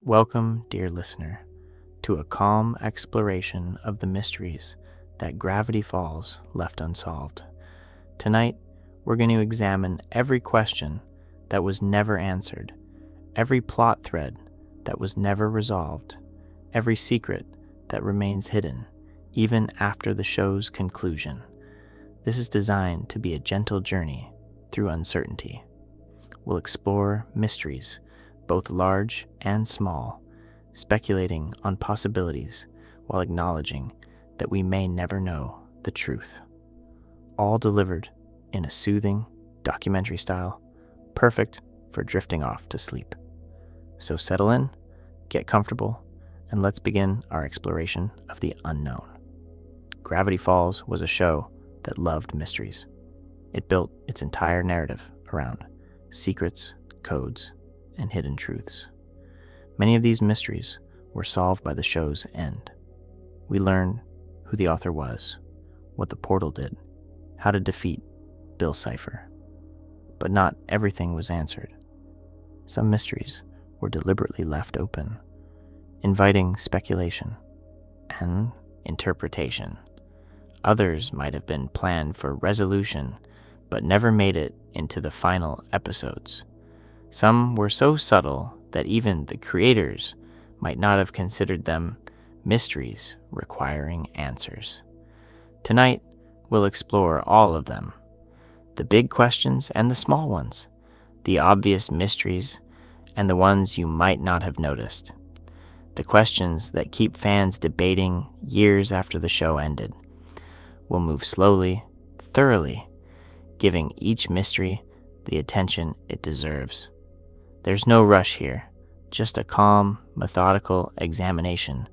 Welcome, dear listener, to a calm exploration of the mysteries that Gravity Falls left unsolved. Tonight, we're going to examine every question that was never answered, every plot thread that was never resolved, every secret that remains hidden, even after the show's conclusion. This is designed to be a gentle journey through uncertainty. We'll explore mysteries, both large and small, speculating on possibilities while acknowledging that we may never know the truth. All delivered in a soothing, documentary style, perfect for drifting off to sleep. So settle in, get comfortable, and let's begin our exploration of the unknown. Gravity Falls was a show that loved mysteries. It built its entire narrative around secrets, codes, and hidden truths. Many of these mysteries were solved by the show's end. We learn who the author was, what the portal did, how to defeat Bill Cipher. But not everything was answered. Some mysteries were deliberately left open, inviting speculation and interpretation. Others might have been planned for resolution, but never made it into the final episodes. Some were so subtle that even the creators might not have considered them mysteries requiring answers. Tonight, we'll explore all of them, the big questions and the small ones, the obvious mysteries and the ones you might not have noticed, the questions that keep fans debating years after the show ended. We'll move slowly, thoroughly, giving each mystery the attention it deserves. There's no rush here, just a calm, methodical examination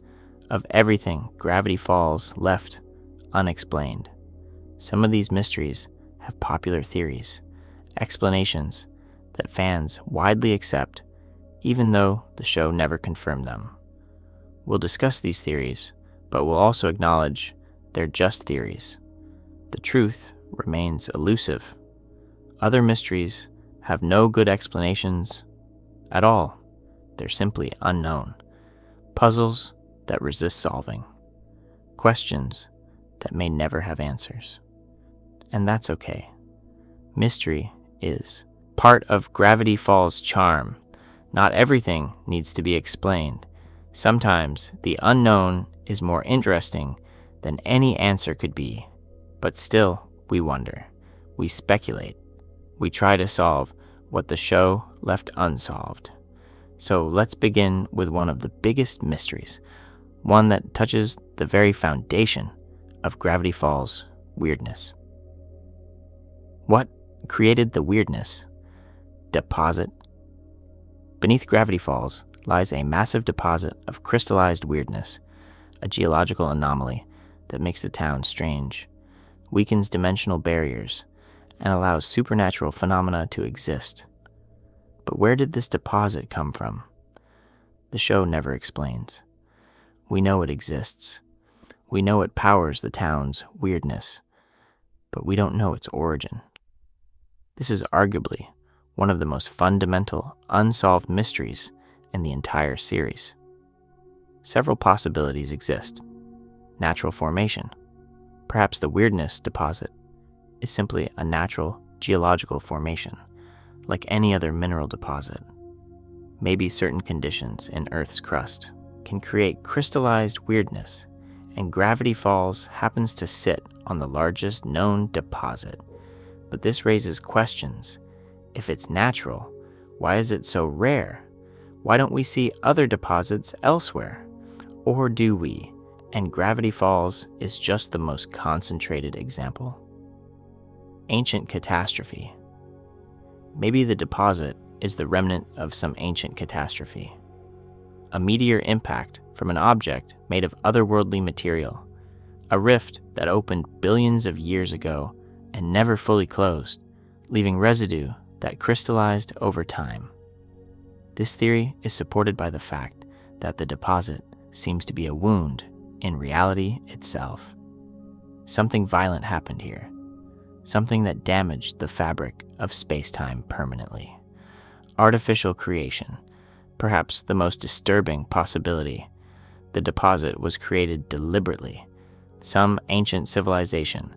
of everything Gravity Falls left unexplained. Some of these mysteries have popular theories, explanations that fans widely accept, even though the show never confirmed them. We'll discuss these theories, but we'll also acknowledge they're just theories. The truth remains elusive. Other mysteries have no good explanations at all. They're simply unknown. Puzzles that resist solving. Questions that may never have answers. And that's okay. Mystery is part of Gravity Falls' charm. Not everything needs to be explained. Sometimes the unknown is more interesting than any answer could be. But still, we wonder. We speculate. We try to solve what the show left unsolved. So let's begin with one of the biggest mysteries, one that touches the very foundation of Gravity Falls' weirdness. What created the weirdness? Deposit. Beneath Gravity Falls lies a massive deposit of crystallized weirdness, a geological anomaly that makes the town strange, weakens dimensional barriers, and allows supernatural phenomena to exist. But where did this deposit come from? The show never explains. We know it exists. We know it powers the town's weirdness, but we don't know its origin. This is arguably one of the most fundamental, unsolved mysteries in the entire series. Several possibilities exist. Natural formation. Perhaps the weirdness deposit is simply a natural geological formation, like any other mineral deposit. Maybe certain conditions in Earth's crust can create crystallized weirdness, and Gravity Falls happens to sit on the largest known deposit. But this raises questions. If it's natural, why is it so rare? Why don't we see other deposits elsewhere? Or do we? And Gravity Falls is just the most concentrated example. Ancient catastrophe. Maybe the deposit is the remnant of some ancient catastrophe. A meteor impact from an object made of otherworldly material. A rift that opened billions of years ago and never fully closed, leaving residue that crystallized over time. This theory is supported by the fact that the deposit seems to be a wound in reality itself. Something violent happened here, something that damaged the fabric of space-time permanently. Artificial creation, Perhaps the most disturbing possibility: the deposit was created deliberately. Some ancient civilization,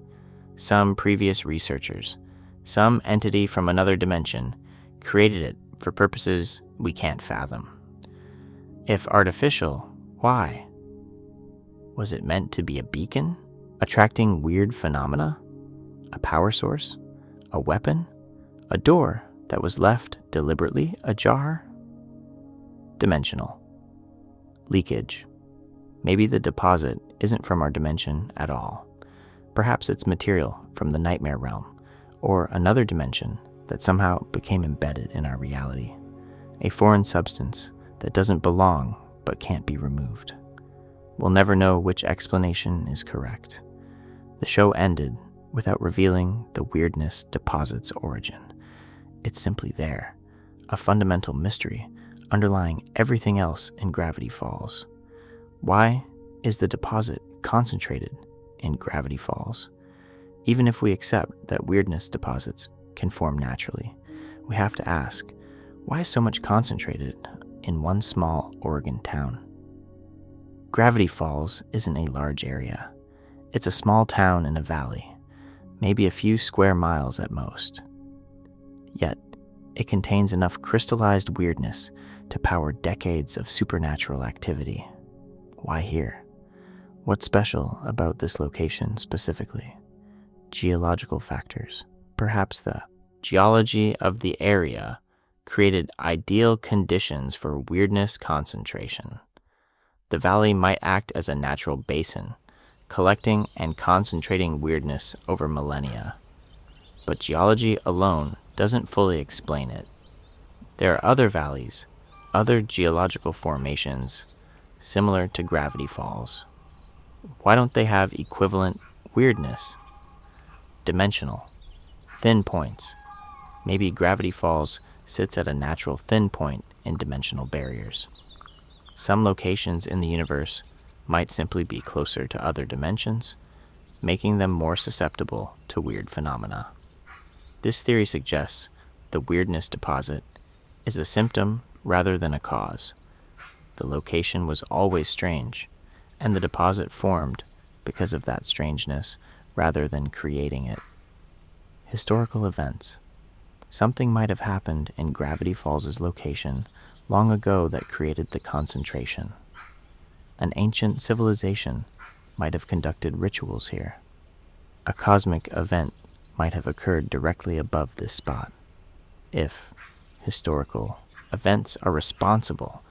some previous researchers, some entity from another dimension created it for purposes we can't fathom. If artificial, why? Was it meant to be a beacon, attracting weird phenomena? A power source? A weapon? A door that was left deliberately ajar? Dimensional. Leakage. Maybe the deposit isn't from our dimension at all. Perhaps it's material from the nightmare realm, or another dimension that somehow became embedded in our reality. A foreign substance that doesn't belong but can't be removed. We'll never know which explanation is correct. The show ended without revealing the weirdness deposit's origin. It's simply there, a fundamental mystery underlying everything else in Gravity Falls. Why is the deposit concentrated in Gravity Falls? Even if we accept that weirdness deposits can form naturally, we have to ask, why is so much concentrated in one small Oregon town? Gravity Falls isn't a large area. It's a small town in a valley, maybe a few square miles at most. Yet, it contains enough crystallized weirdness to power decades of supernatural activity. Why here? What's special about this location specifically? Geological factors. Perhaps the geology of the area created ideal conditions for weirdness concentration. The valley might act as a natural basin, collecting and concentrating weirdness over millennia. But geology alone doesn't fully explain it. There are other valleys, other geological formations, similar to Gravity Falls. Why don't they have equivalent weirdness? Dimensional. Thin points. Maybe Gravity Falls sits at a natural thin point in dimensional barriers. Some locations in the universe might simply be closer to other dimensions, making them more susceptible to weird phenomena. This theory suggests the weirdness deposit is a symptom rather than a cause. The location was always strange, and the deposit formed because of that strangeness rather than creating it. Historical events. Something might have happened in Gravity Falls' location long ago that created the concentration. An ancient civilization might have conducted rituals here. A cosmic event might have occurred directly above this spot. If historical events are responsible,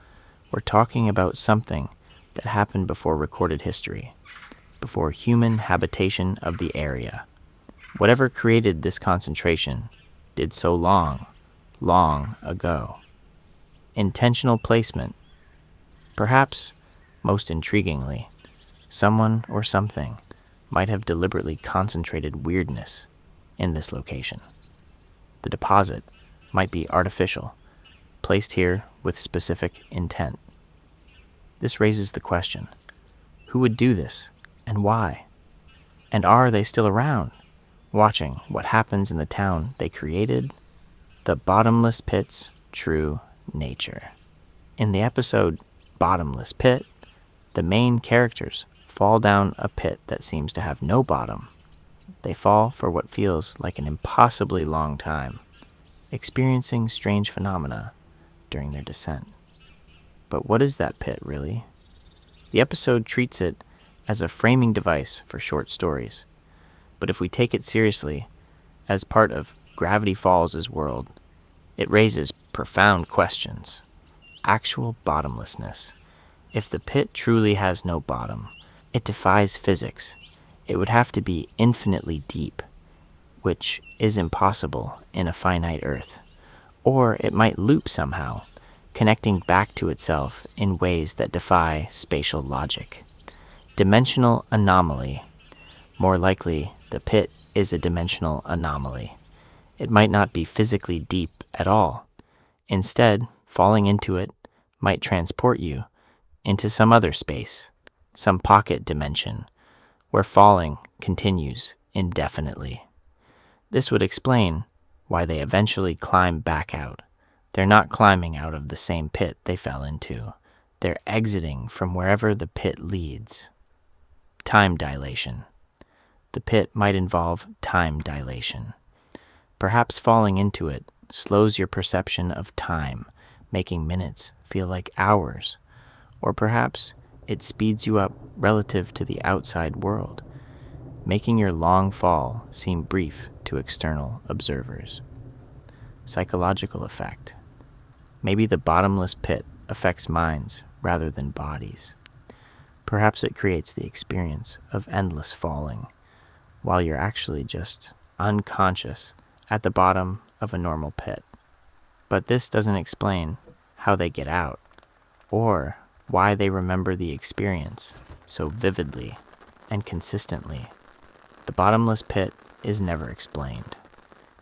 we're talking about something that happened before recorded history, before human habitation of the area. Whatever created this concentration did so long, long ago. Intentional placement. Perhaps, most intriguingly, someone or something might have deliberately concentrated weirdness in this location. The deposit might be artificial, placed here with specific intent. This raises the question, who would do this and why? And are they still around, watching what happens in the town they created? The bottomless pit's true nature. In the episode Bottomless Pit, the main characters fall down a pit that seems to have no bottom. They fall for what feels like an impossibly long time, experiencing strange phenomena during their descent. But what is that pit, really? The episode treats it as a framing device for short stories. But if we take it seriously, as part of Gravity Falls' world, it raises profound questions. Actual bottomlessness. If the pit truly has no bottom, it defies physics. It would have to be infinitely deep, which is impossible in a finite Earth. Or it might loop somehow, connecting back to itself in ways that defy spatial logic. Dimensional anomaly. More likely, the pit is a dimensional anomaly. It might not be physically deep at all. Instead, falling into it might transport you into some other space, some pocket dimension, where falling continues indefinitely. This would explain why they eventually climb back out, They're not climbing out of the same pit they fell into. They're exiting from wherever the pit leads. Time dilation. The pit might involve time dilation. Perhaps falling into it slows your perception of time, making minutes feel like hours. Or perhaps it speeds you up relative to the outside world, making your long fall seem brief to external observers. Psychological effect. Maybe the bottomless pit affects minds rather than bodies. Perhaps it creates the experience of endless falling, while you're actually just unconscious at the bottom of a normal pit. But this doesn't explain how they get out, or why they remember the experience so vividly and consistently. The bottomless pit is never explained.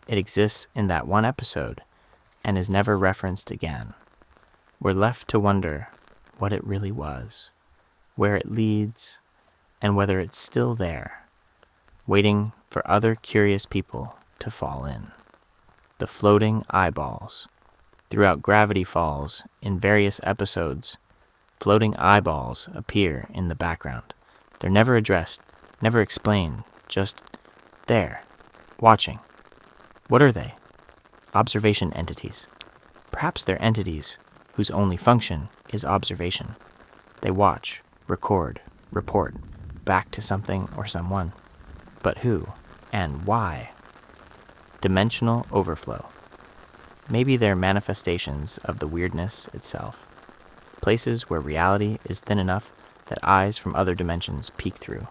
It exists in that one episode and is never referenced again. We're left to wonder what it really was, where it leads, and whether it's still there, waiting for other curious people to fall in. The floating eyeballs. Throughout Gravity Falls, in various episodes, floating eyeballs appear in the background. They're never addressed, never explained, just there, watching. What are they? Observation entities. Perhaps they're entities whose only function is observation. They watch, record, report, back to something or someone. But who and why? Dimensional overflow. Maybe they're manifestations of the weirdness itself. Places where reality is thin enough that eyes from other dimensions peek through,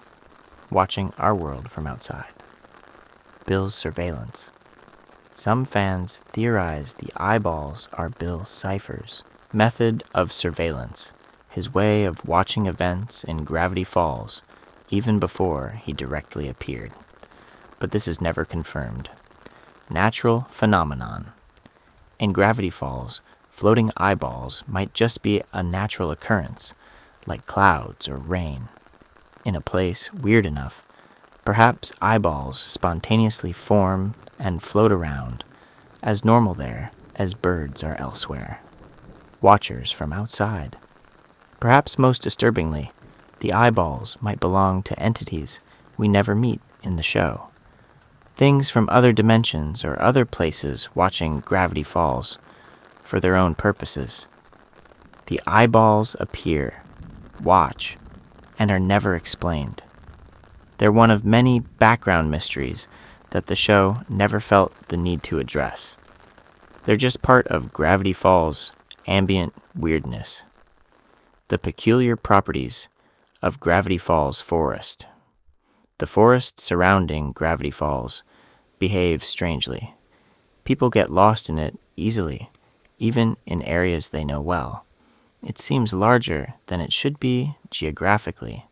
watching our world from outside. Bill's surveillance. Some fans theorize the eyeballs are Bill's ciphers, method of surveillance, his way of watching events in Gravity Falls even before he directly appeared. But this is never confirmed. Natural phenomenon. In Gravity Falls, floating eyeballs might just be a natural occurrence, like clouds or rain. In a place weird enough, perhaps eyeballs spontaneously form and float around, as normal there as birds are elsewhere. Watchers from outside. Perhaps most disturbingly, the eyeballs might belong to entities we never meet in the show. Things from other dimensions or other places watching Gravity Falls for their own purposes. The eyeballs appear, watch, and are never explained. They're one of many background mysteries that the show never felt the need to address. They're just part of Gravity Falls' ambient weirdness. The peculiar properties of Gravity Falls forest. The forest surrounding Gravity Falls behaves strangely. People get lost in it easily, even in areas they know well. It seems larger than it should be geographically.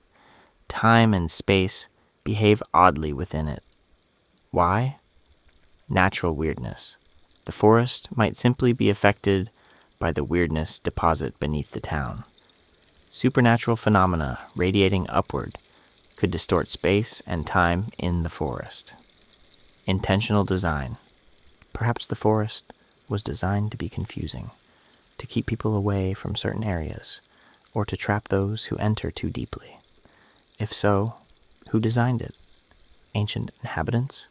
Time and space behave oddly within it. Why? Natural weirdness. The forest might simply be affected by the weirdness deposit beneath the town. Supernatural phenomena radiating upward could distort space and time in the forest. Intentional design. Perhaps the forest was designed to be confusing, to keep people away from certain areas, or to trap those who enter too deeply. If so, who designed it? Ancient inhabitants?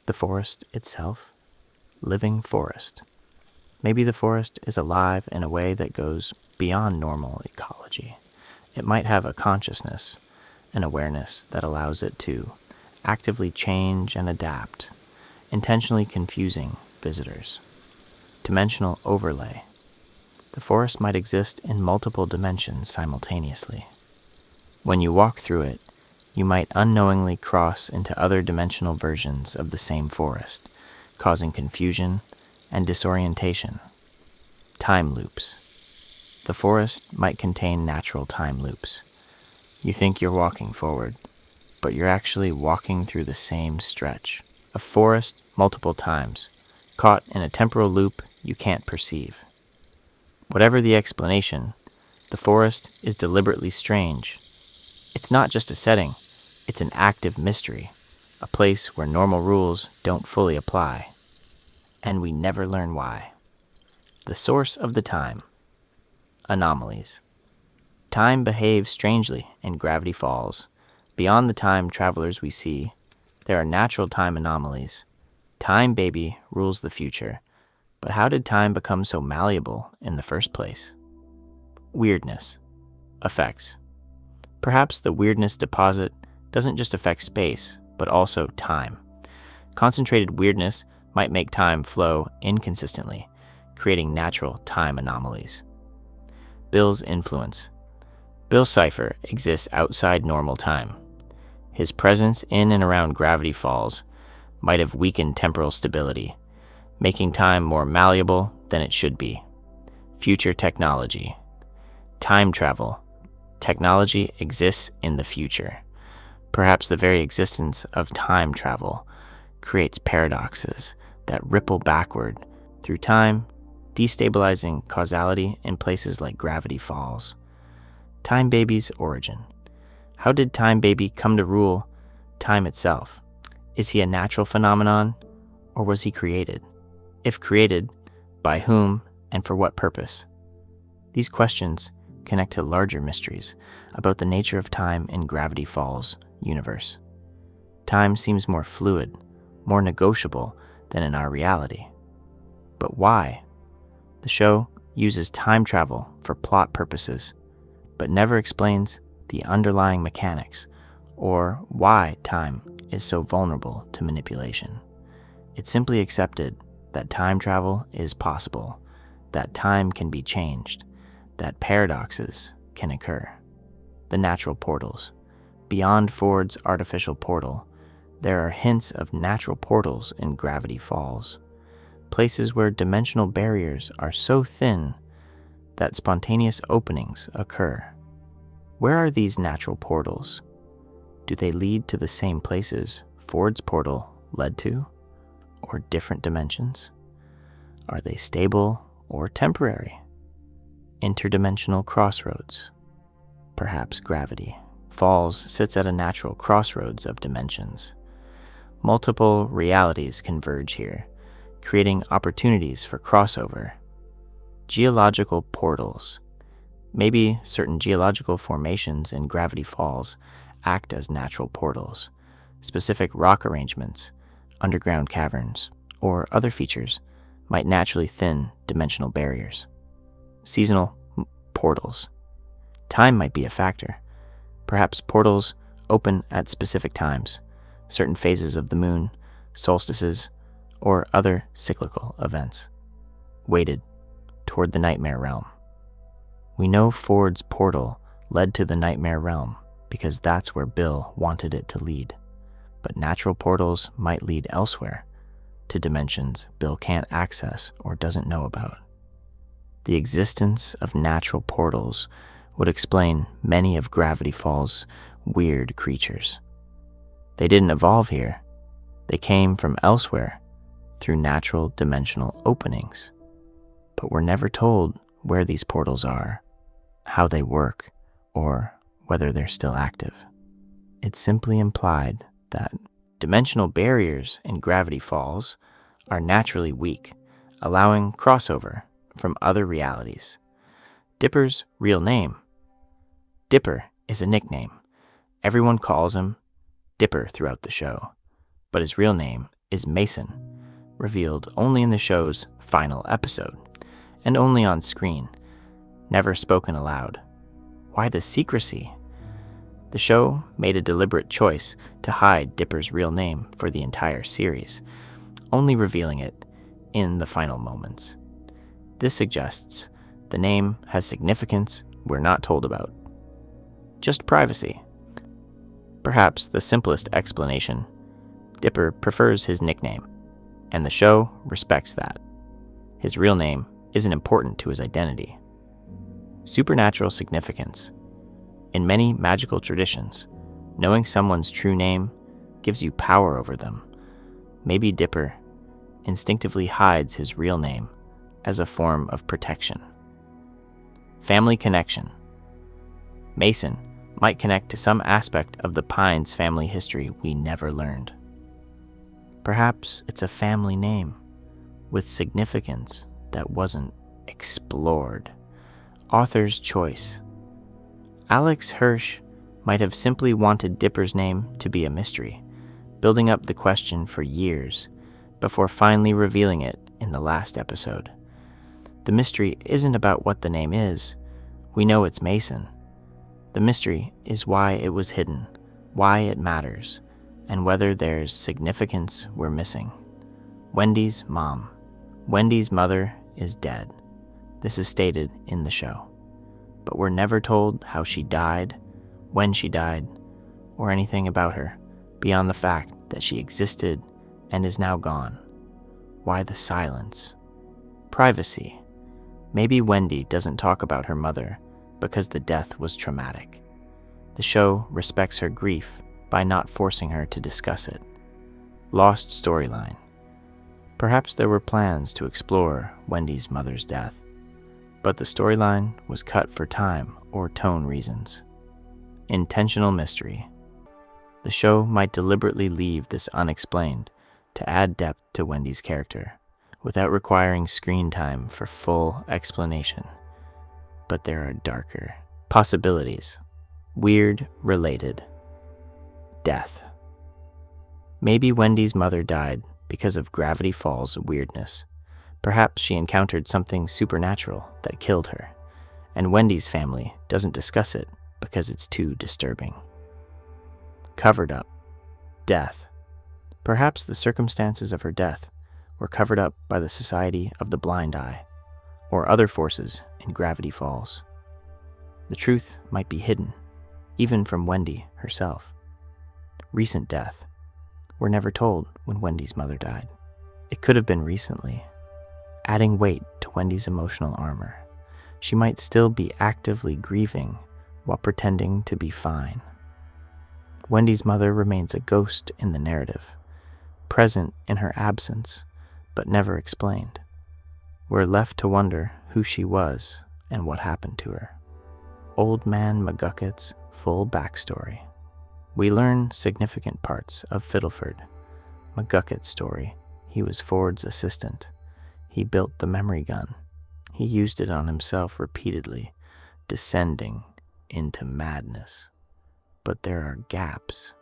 The forest itself? Living forest. Maybe the forest is alive in a way that goes beyond normal ecology. It might have a consciousness, an awareness that allows it to actively change and adapt, intentionally confusing visitors. Dimensional overlay. The forest might exist in multiple dimensions simultaneously. When you walk through it, you might unknowingly cross into other dimensional versions of the same forest, causing confusion and disorientation. Time loops. The forest might contain natural time loops. You think you're walking forward, but you're actually walking through the same stretch of forest multiple times, caught in a temporal loop you can't perceive. Whatever the explanation, the forest is deliberately strange. It's not just a setting, it's an active mystery, a place where normal rules don't fully apply. And we never learn why. The source of the time. Anomalies. Time behaves strangely in Gravity Falls. Beyond the time travelers we see, there are natural time anomalies. Time Baby rules the future. But how did time become so malleable in the first place? Weirdness. Effects. Perhaps the weirdness deposit doesn't just affect space, but also time. Concentrated weirdness might make time flow inconsistently, creating natural time anomalies. Bill's influence. Bill's cipher exists outside normal time. His presence in and around Gravity Falls might have weakened temporal stability, making time more malleable than it should be. Future technology. Time travel. Technology exists in the future. Perhaps the very existence of time travel creates paradoxes that ripple backward through time, destabilizing causality in places like Gravity Falls. Time Baby's origin. How did Time Baby come to rule time itself? Is he a natural phenomenon, or was he created? If created, by whom and for what purpose? These questions connect to larger mysteries about the nature of time in Gravity Falls universe. Time seems more fluid, more negotiable than in our reality. But why? The show uses time travel for plot purposes, but never explains the underlying mechanics or why time is so vulnerable to manipulation. It simply accepted that time travel is possible, that time can be changed, that paradoxes can occur. The natural portals. Beyond Ford's artificial portal, there are hints of natural portals in Gravity Falls, places where dimensional barriers are so thin that spontaneous openings occur. Where are these natural portals? Do they lead to the same places Ford's portal led to, or different dimensions? Are they stable or temporary? Interdimensional crossroads. Perhaps Gravity Falls sits at a natural crossroads of dimensions. Multiple realities converge here, creating opportunities for crossover. Geological portals. Maybe certain geological formations in Gravity Falls act as natural portals. Specific rock arrangements, underground caverns, or other features might naturally thin dimensional barriers. Seasonal portals. Time might be a factor. Perhaps portals open at specific times, certain phases of the moon, solstices, or other cyclical events. Weighted toward the nightmare realm. We know Ford's portal led to the nightmare realm because that's where Bill wanted it to lead. But natural portals might lead elsewhere, to dimensions Bill can't access or doesn't know about. The existence of natural portals would explain many of Gravity Falls' weird creatures. They didn't evolve here. They came from elsewhere through natural dimensional openings. But we're never told where these portals are, how they work, or whether they're still active. It's simply implied that dimensional barriers in Gravity Falls are naturally weak, allowing crossover from other realities. Dipper's real name. Dipper is a nickname. Everyone calls him Dipper throughout the show, but his real name is Mason, revealed only in the show's final episode, and only on screen, never spoken aloud. Why the secrecy? The show made a deliberate choice to hide Dipper's real name for the entire series, only revealing it in the final moments. This suggests the name has significance we're not told about. Just privacy. Perhaps the simplest explanation. Dipper prefers his nickname, and the show respects that. His real name isn't important to his identity. Supernatural significance. In many magical traditions, knowing someone's true name gives you power over them. Maybe Dipper instinctively hides his real name as a form of protection. Family connection. Mason might connect to some aspect of the Pines family history we never learned. Perhaps it's a family name with significance that wasn't explored. Author's choice. Alex Hirsch might have simply wanted Dipper's name to be a mystery, building up the question for years before finally revealing it in the last episode. The mystery isn't about what the name is. We know it's Mason. The mystery is why it was hidden, why it matters, and whether there's significance we're missing. Wendy's mom. Wendy's mother is dead. This is stated in the show. But we're never told how she died, when she died, or anything about her, beyond the fact that she existed and is now gone. Why the silence? Privacy. Maybe Wendy doesn't talk about her mother because the death was traumatic. The show respects her grief by not forcing her to discuss it. Lost storyline. Perhaps there were plans to explore Wendy's mother's death, but the storyline was cut for time or tone reasons. Intentional mystery. The show might deliberately leave this unexplained to add depth to Wendy's character, without requiring screen time for full explanation. But there are darker possibilities. Weird related. Death. Maybe Wendy's mother died because of Gravity Falls weirdness. Perhaps she encountered something supernatural that killed her, and Wendy's family doesn't discuss it because it's too disturbing. Covered up. Death. Perhaps the circumstances of her death were covered up by the Society of the Blind Eye, or other forces in Gravity Falls. The truth might be hidden, even from Wendy herself. Recent death. We're never told when Wendy's mother died. It could have been recently. Adding weight to Wendy's emotional armor. She might still be actively grieving while pretending to be fine. Wendy's mother remains a ghost in the narrative, present in her absence, but never explained. We're left to wonder who she was and what happened to her. Old Man McGucket's full backstory. We learn significant parts of Fiddleford. McGucket's story. He was Ford's assistant. He built the memory gun. He used it on himself repeatedly, descending into madness. But there are gaps.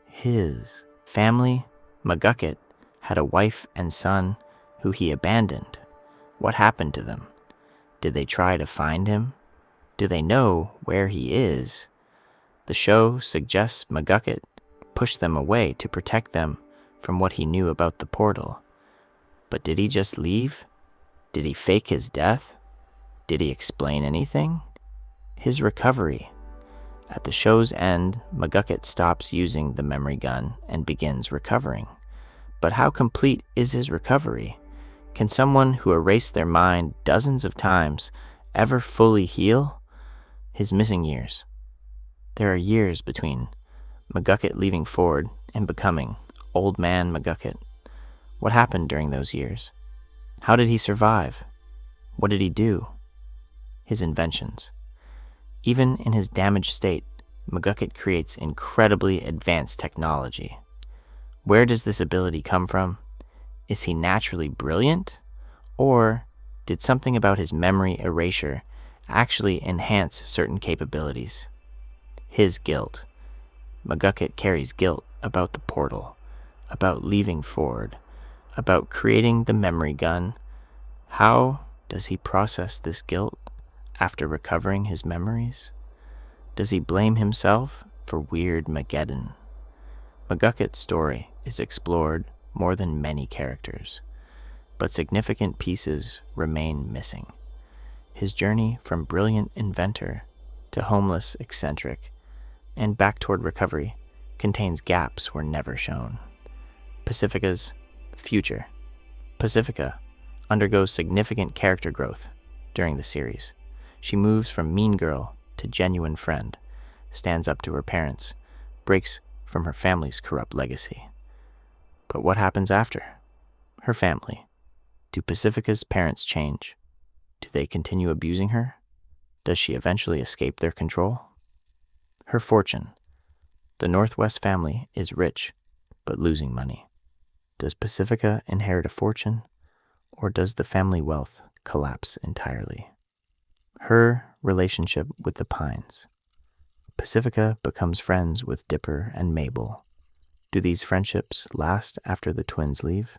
His family, McGucket, had a wife and son who he abandoned. What happened to them? Did they try to find him? Do they know where he is? The show suggests McGucket pushed them away to protect them from what he knew about the portal. But did he just leave? Did he fake his death? Did he explain anything? His recovery. At the show's end, McGucket stops using the memory gun and begins recovering. But how complete is his recovery? Can someone who erased their mind dozens of times ever fully heal? His missing years. There are years between McGucket leaving Ford and becoming Old Man McGucket. What happened during those years? How did he survive? What did he do? His inventions. Even in his damaged state, McGucket creates incredibly advanced technology. Where does this ability come from? Is he naturally brilliant? Or did something about his memory erasure actually enhance certain capabilities? His guilt. McGucket carries guilt about the portal, about leaving Ford, about creating the memory gun. How does he process this guilt after recovering his memories? Does he blame himself for Weird Mageddon? McGucket's story is explored more than many characters, but significant pieces remain missing. His journey from brilliant inventor to homeless eccentric and back toward recovery contains gaps were never shown. Pacifica's future. Pacifica undergoes significant character growth during the series. She moves from mean girl to genuine friend, stands up to her parents, breaks from her family's corrupt legacy. But what happens after? Her family. Do Pacifica's parents change? Do they continue abusing her? Does she eventually escape their control? Her fortune. The Northwest family is rich, but losing money. Does Pacifica inherit a fortune, or does the family wealth collapse entirely. Her relationship with the pines. Pacifica becomes friends with Dipper and Mabel. Do these friendships last after the twins leave?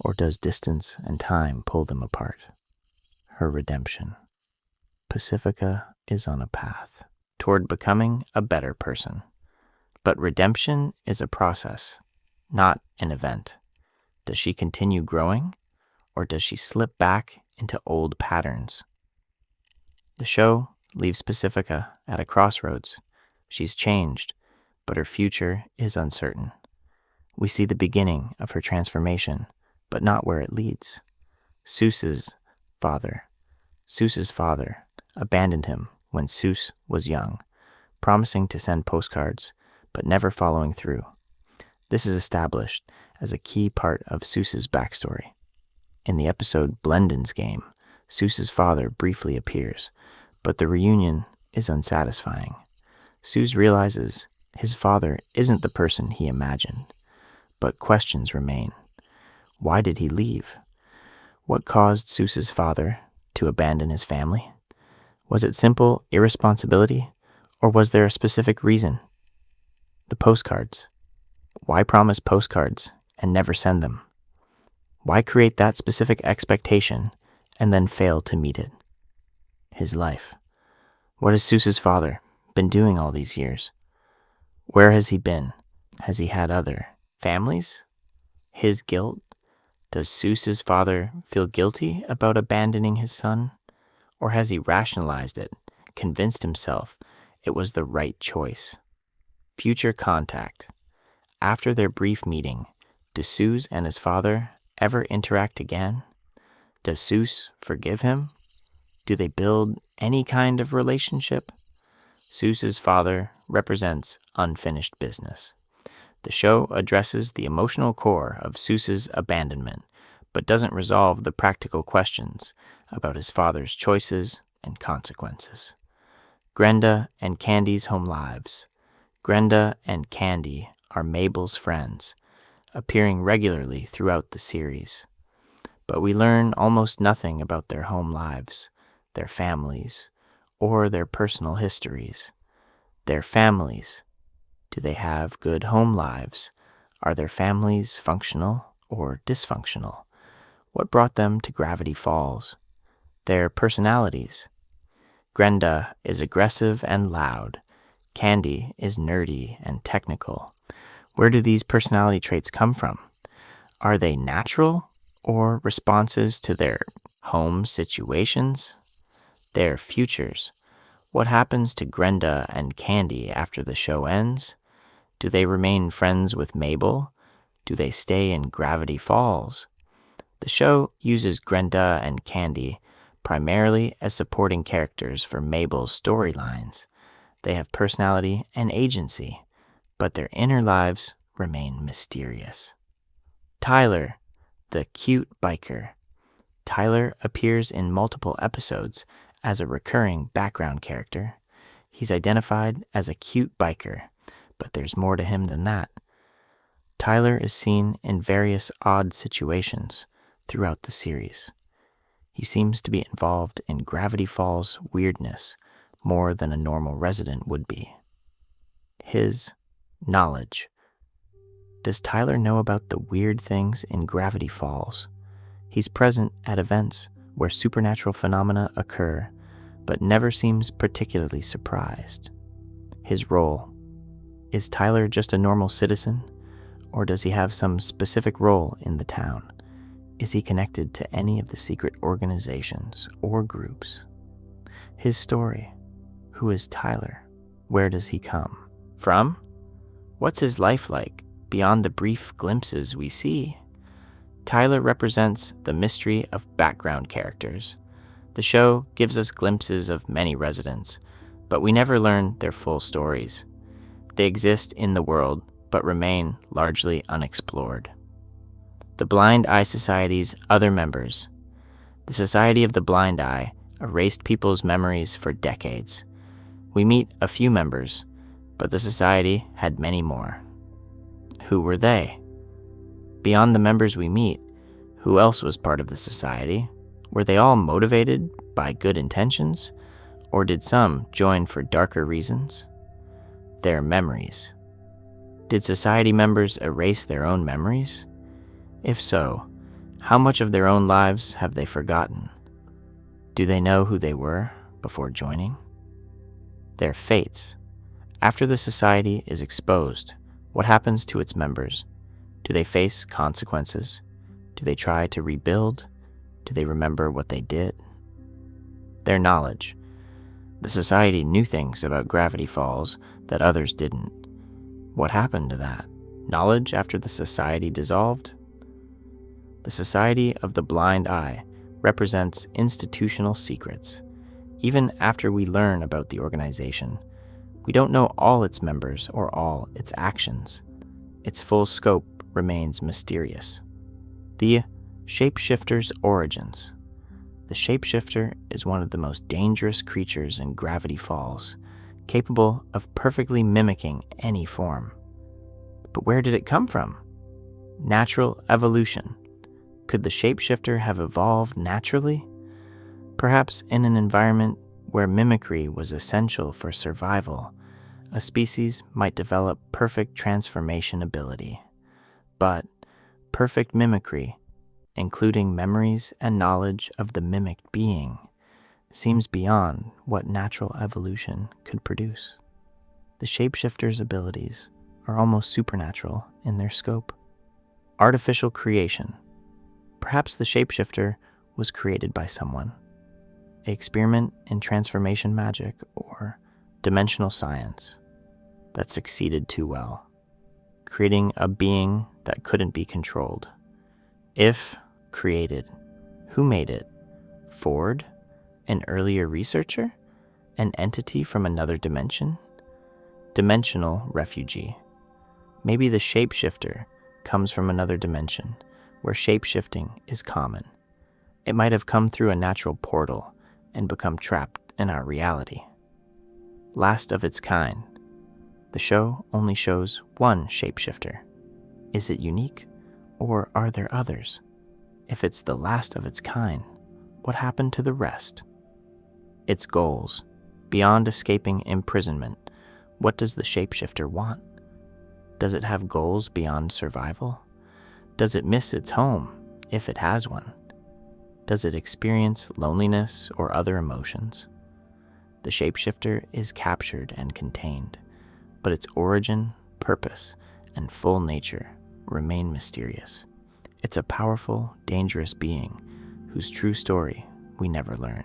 Or does distance and time pull them apart? Her redemption. Pacifica is on a path toward becoming a better person. But redemption is a process, not an event. Does she continue growing, or does she slip back into old patterns? The show leaves Pacifica at a crossroads. She's changed, but her future is uncertain. We see the beginning of her transformation, but not where it leads. Seuss's father abandoned him when Seuss was young, promising to send postcards, but never following through. This is established as a key part of Seuss's backstory. In the episode Blendon's Game, Seuss's father briefly appears, but the reunion is unsatisfying. Seuss realizes his father isn't the person he imagined, but questions remain. Why did he leave? What caused Seuss's father to abandon his family? Was it simple irresponsibility, or was there a specific reason? The postcards. Why promise postcards and never send them? Why create that specific expectation and then fail to meet it? His life. What has Seuss's father been doing all these years? Where has he been? Has he had other families? His guilt? Does Seuss's father feel guilty about abandoning his son? Or has he rationalized it, convinced himself it was the right choice? Future contact. After their brief meeting, do Seuss and his father ever interact again? Does Seuss forgive him? Do they build any kind of relationship? Seuss's father represents unfinished business. The show addresses the emotional core of Seuss's abandonment, but doesn't resolve the practical questions about his father's choices and consequences. Grenda and Candy's home lives. Grenda and Candy are Mabel's friends, appearing regularly throughout the series. But we learn almost nothing about their home lives, their families, or their personal histories. Their families. Do they have good home lives? Are their families functional or dysfunctional? What brought them to Gravity Falls? Their personalities. Grenda is aggressive and loud. Candy is nerdy and technical. Where do these personality traits come from? Are they natural or responses to their home situations? Their futures. What happens to Grenda and Candy after the show ends? Do they remain friends with Mabel? Do they stay in Gravity Falls? The show uses Grenda and Candy primarily as supporting characters for Mabel's storylines. They have personality and agency, but their inner lives remain mysterious. Tyler, the cute biker. Tyler appears in multiple episodes as a recurring background character. He's identified as a cute biker, but there's more to him than that. Tyler is seen in various odd situations throughout the series. He seems to be involved in Gravity Falls weirdness more than a normal resident would be. His knowledge. Does Tyler know about the weird things in Gravity Falls? He's present at events where supernatural phenomena occur, but never seems particularly surprised. His role. Is Tyler just a normal citizen, or does he have some specific role in the town? Is he connected to any of the secret organizations or groups? His story. Who is Tyler? Where does he come from? What's his life like beyond the brief glimpses we see? Tyler represents the mystery of background characters. The show gives us glimpses of many residents, but we never learn their full stories. They exist in the world, but remain largely unexplored. The Blind Eye Society's other members. The Society of the Blind Eye erased people's memories for decades. We meet a few members, but the society had many more. Who were they? Beyond the members we meet, who else was part of the society? Were they all motivated by good intentions, or did some join for darker reasons? Their memories. Did society members erase their own memories? If so, how much of their own lives have they forgotten? Do they know who they were before joining? Their fates. After the society is exposed, what happens to its members? Do they face consequences? Do they try to rebuild? Do they remember what they did? Their knowledge. The society knew things about gravity falls that others didn't. What happened to that? Knowledge after the society dissolved? The Society of the Blind Eye represents institutional secrets. Even after we learn about the organization, we don't know all its members or all its actions. Its full scope remains mysterious. The shapeshifter's origins. The shapeshifter is one of the most dangerous creatures in Gravity Falls, capable of perfectly mimicking any form. But where did it come from? Natural evolution. Could the shapeshifter have evolved naturally? Perhaps in an environment where mimicry was essential for survival, a species might develop perfect transformation ability. But perfect mimicry, including memories and knowledge of the mimicked being, seems beyond what natural evolution could produce. The shapeshifter's abilities are almost supernatural in their scope. Artificial creation. Perhaps the shapeshifter was created by someone. An experiment in transformation magic or dimensional science that succeeded too well, creating a being that couldn't be controlled. If created, who made it? Ford? An earlier researcher? An entity from another dimension? Dimensional refugee. Maybe the shapeshifter comes from another dimension where shapeshifting is common. It might have come through a natural portal and become trapped in our reality. Last of its kind. The show only shows one shapeshifter. Is it unique, or are there others? If it's the last of its kind, what happened to the rest? Its goals. Beyond escaping imprisonment, what does the shapeshifter want? Does it have goals beyond survival? Does it miss its home, if it has one? Does it experience loneliness or other emotions? The shapeshifter is captured and contained, but its origin, purpose, and full nature remain mysterious. It's a powerful, dangerous being whose true story we never learn.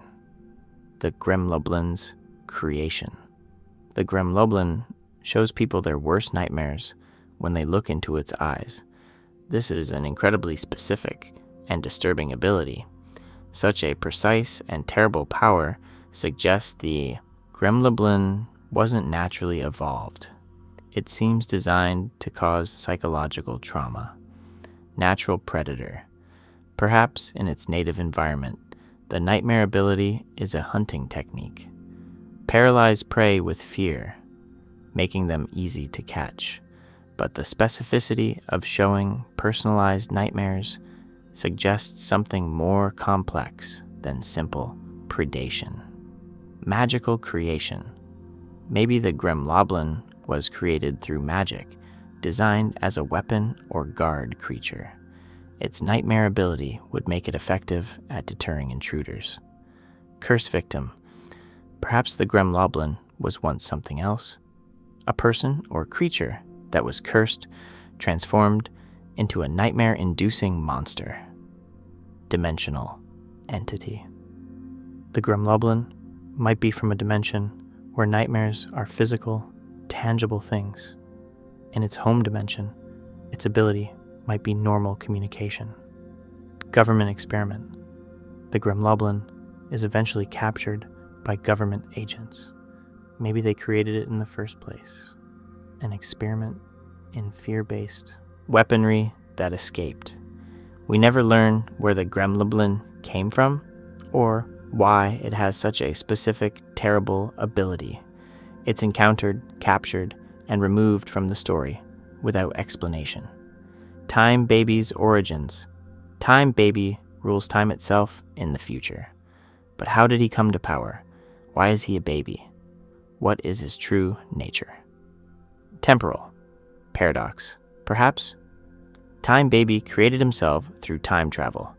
The Gremloblin's creation. The Gremloblin shows people their worst nightmares when they look into its eyes. This is an incredibly specific and disturbing ability. Such a precise and terrible power suggests the Gremloblin wasn't naturally evolved. It seems designed to cause psychological trauma. Natural predator. Perhaps in its native environment, the nightmare ability is a hunting technique. Paralyze prey with fear, making them easy to catch. But the specificity of showing personalized nightmares suggests something more complex than simple predation. Magical creation. Maybe the Gremloblin was created through magic, designed as a weapon or guard creature. Its nightmare ability would make it effective at deterring intruders. Curse victim. Perhaps the Gremloblin was once something else, a person or creature that was cursed, transformed into a nightmare-inducing monster. Dimensional entity. The Gremloblin might be from a dimension where nightmares are physical, tangible things. In its home dimension, its ability might be normal communication. Government experiment. The Gremloblin is eventually captured by government agents. Maybe they created it in the first place. An experiment in fear-based weaponry that escaped. We never learn where the Gremloblin came from or why it has such a specific, terrible ability. It's encountered, captured, and removed from the story without explanation. Time Baby's origins. Time Baby rules time itself in the future. But how did he come to power? Why is he a baby? What is his true nature? Temporal. Paradox. Perhaps? Time Baby created himself through time travel.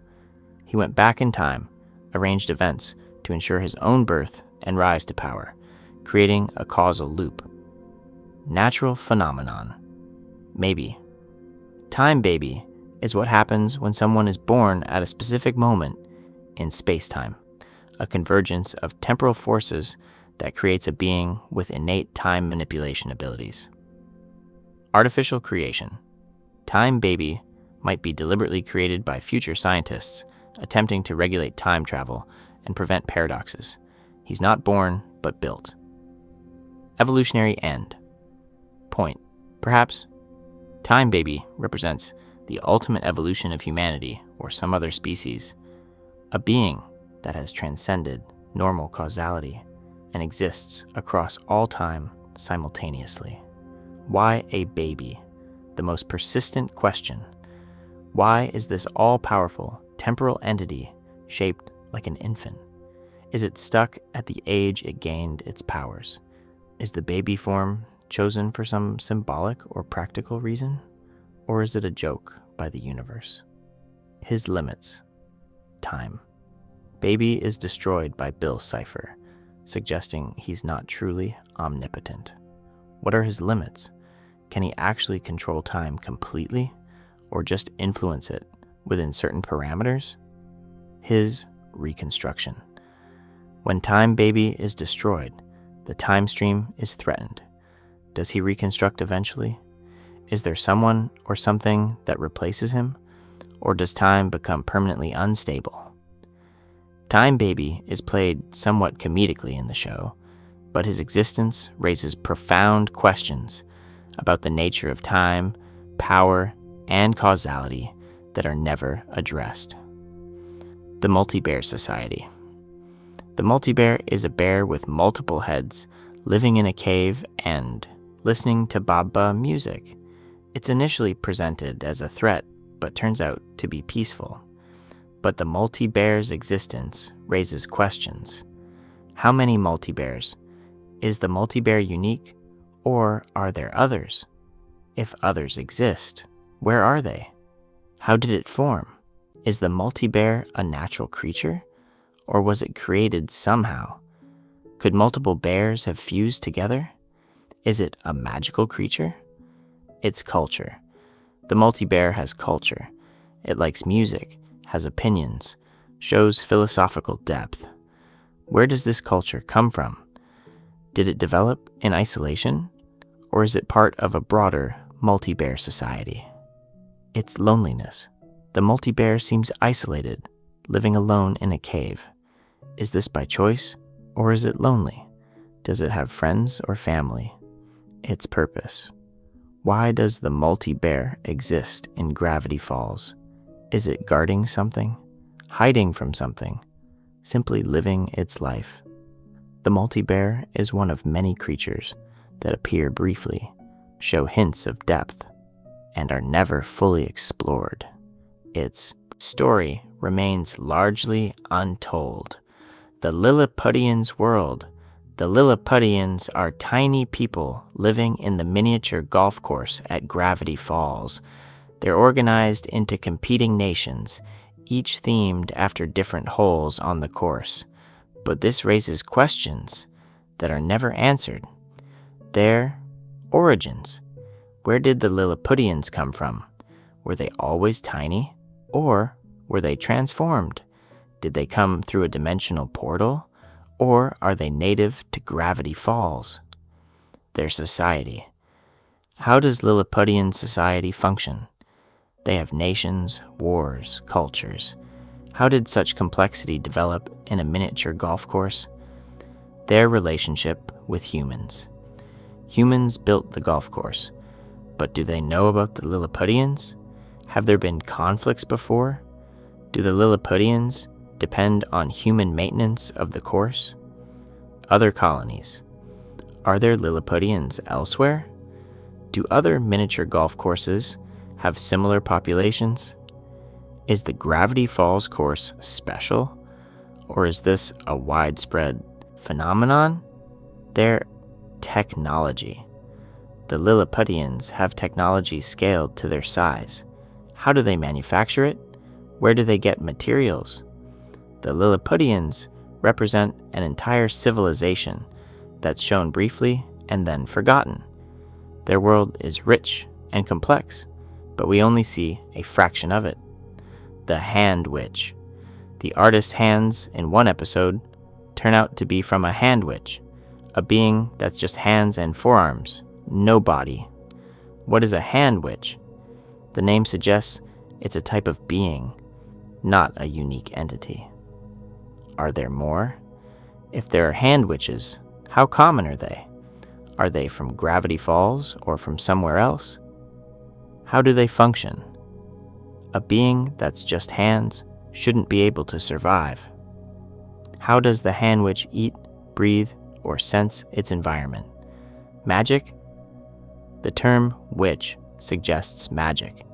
He went back in time, arranged events to ensure his own birth and rise to power, creating a causal loop. Natural phenomenon. Maybe. Time Baby is what happens when someone is born at a specific moment in space-time, a convergence of temporal forces that creates a being with innate time manipulation abilities. Artificial creation. Time Baby might be deliberately created by future scientists attempting to regulate time travel and prevent paradoxes. He's not born, but built. Evolutionary end. Point. Perhaps. Time Baby represents the ultimate evolution of humanity or some other species, a being that has transcended normal causality and exists across all time simultaneously. Why a baby? The most persistent question. Why is this all-powerful temporal entity shaped like an infant? Is it stuck at the age it gained its powers? Is the baby form chosen for some symbolic or practical reason? Or is it a joke by the universe? His limits. Time. Baby is destroyed by Bill Cipher, suggesting he's not truly omnipotent. What are his limits? Can he actually control time completely, or just influence it within certain parameters? His reconstruction. When Time Baby is destroyed, the time stream is threatened. Does he reconstruct eventually? Is there someone or something that replaces him, or does time become permanently unstable? Time Baby is played somewhat comedically in the show, but his existence raises profound questions about the nature of time, power, and causality that are never addressed. The Multi-Bear Society. The multi-bear is a bear with multiple heads, living in a cave and listening to Baba music. It's initially presented as a threat, but turns out to be peaceful. But the multi-bear's existence raises questions. How many multi-bears? Is the multi-bear unique, or are there others? If others exist, where are they? How did it form? Is the multi-bear a natural creature, or was it created somehow? Could multiple bears have fused together? Is it a magical creature? It's culture. The multi-bear has culture. It likes music, has opinions, shows philosophical depth. Where does this culture come from? Did it develop in isolation, or is it part of a broader multi-bear society? It's loneliness. The multi-bear seems isolated, living alone in a cave. Is this by choice, or is it lonely? Does it have friends or family? Its purpose. Why does the multi-bear exist in Gravity Falls? Is it guarding something, hiding from something, simply living its life? The multi-bear is one of many creatures that appear briefly, show hints of depth, and are never fully explored. Its story remains largely untold. The Lilliputians' world. The Lilliputians are tiny people living in the miniature golf course at Gravity Falls. They're organized into competing nations, each themed after different holes on the course. But this raises questions that are never answered. Their origins. Where did the Lilliputians come from? Were they always tiny? Or were they transformed? Did they come through a dimensional portal? Or are they native to Gravity Falls? Their society. How does Lilliputian society function? They have nations, wars, cultures. How did such complexity develop in a miniature golf course? Their relationship with humans. Humans built the golf course, but do they know about the Lilliputians? Have there been conflicts before? Do the Lilliputians depend on human maintenance of the course? Other colonies. Are there Lilliputians elsewhere? Do other miniature golf courses have similar populations? Is the Gravity Falls course special? Or is this a widespread phenomenon? They're technology. The Lilliputians have technology scaled to their size. How do they manufacture it? Where do they get materials? The Lilliputians represent an entire civilization that's shown briefly and then forgotten. Their world is rich and complex, but we only see a fraction of it. The Hand Witch. The artist's hands in one episode turn out to be from a hand witch, a being that's just hands and forearms, no body. What is a hand witch? The name suggests it's a type of being, not a unique entity. Are there more? If there are hand witches, how common are they? Are they from Gravity Falls or from somewhere else? How do they function? A being that's just hands shouldn't be able to survive. How does the hand witch eat, breathe, or sense its environment? Magic? The term witch suggests magic.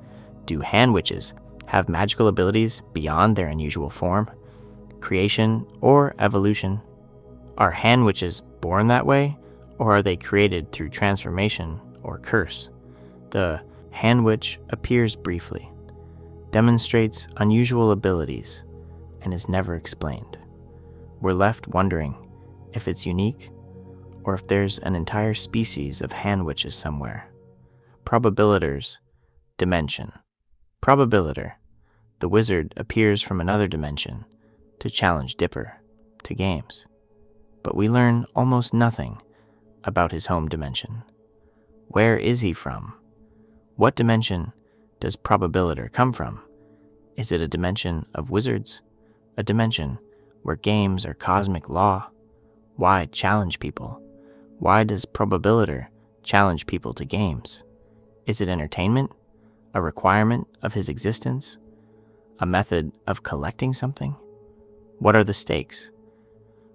Do hand witches have magical abilities beyond their unusual form? Creation or evolution? Are hand witches born that way, or are they created through transformation or curse? The hand witch appears briefly, demonstrates unusual abilities, and is never explained. We're left wondering if it's unique or if there's an entire species of hand witches somewhere. Probabilitors, dimension. Probabilitor, the wizard appears from another dimension to challenge Dipper to games. But we learn almost nothing about his home dimension. Where is he from? What dimension does Probabilitor come from? Is it a dimension of wizards? A dimension where games are cosmic law? Why challenge people? Why does Probabilitor challenge people to games? Is it entertainment? A requirement of his existence? A method of collecting something? What are the stakes?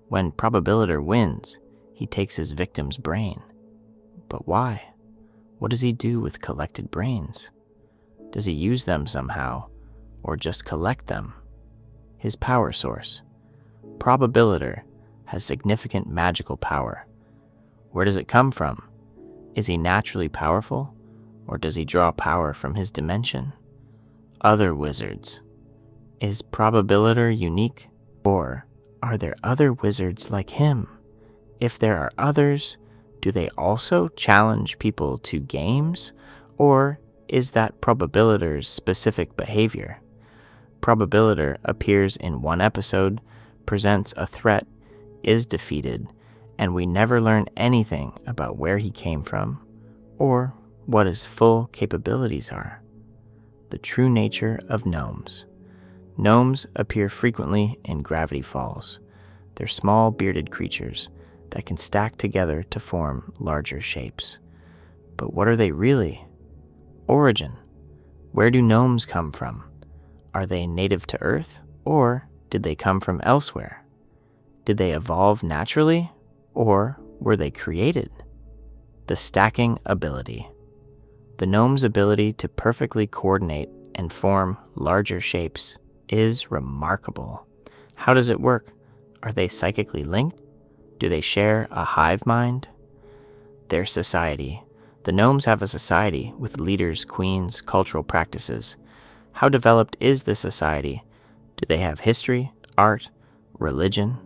When Probabilitor wins, he takes his victim's brain. But why? What does he do with collected brains? Does he use them somehow, or just collect them? His power source. Probabilitor has significant magical power. Where does it come from? Is he naturally powerful, or does he draw power from his dimension? Other wizards. Is Probabilitor unique, or are there other wizards like him? If there are others, do they also challenge people to games, or is that Probabilitor's specific behavior? Probabilitor appears in one episode, presents a threat, is defeated, and we never learn anything about where he came from, or what his full capabilities are. The true nature of gnomes. Gnomes appear frequently in Gravity Falls. They're small bearded creatures that can stack together to form larger shapes. But what are they really? Origin. Where do gnomes come from? Are they native to Earth, or did they come from elsewhere? Did they evolve naturally, or were they created? The stacking ability. The gnome's ability to perfectly coordinate and form larger shapes is remarkable. How does it work? Are they psychically linked? Do they share a hive mind? Their society. The gnomes have a society with leaders, queens, cultural practices. How developed is this society? Do they have history, art, religion?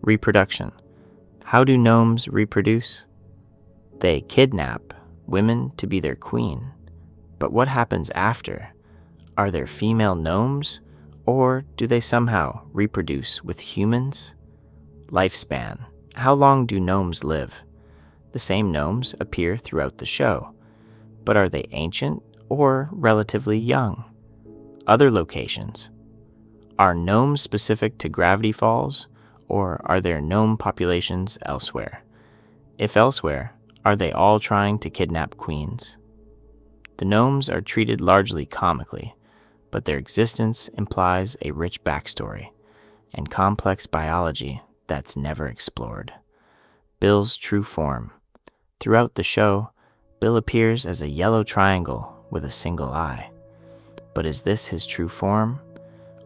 Reproduction. How do gnomes reproduce? They kidnap women to be their queen. But what happens after? Are there female gnomes, or do they somehow reproduce with humans? Lifespan. How long do gnomes live? The same gnomes appear throughout the show, but are they ancient or relatively young? Other locations. Are gnomes specific to Gravity Falls, or are there gnome populations elsewhere? If elsewhere, are they all trying to kidnap queens? The gnomes are treated largely comically, but their existence implies a rich backstory and complex biology that's never explored. Bill's true form. Throughout the show, Bill appears as a yellow triangle with a single eye. But is this his true form,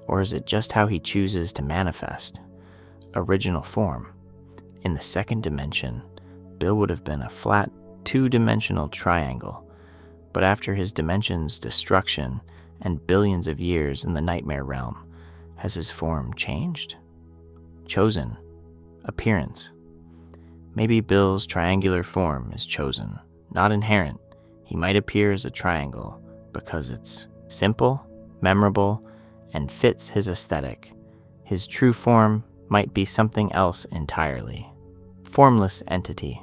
or is it just how he chooses to manifest? Original form. In the second dimension, Bill would have been a flat, two-dimensional triangle, but after his dimension's destruction and billions of years in the nightmare realm, has his form changed? Chosen. Appearance. Maybe Bill's triangular form is chosen, not inherent. He might appear as a triangle because it's simple, memorable, and fits his aesthetic. His true form might be something else entirely. Formless entity.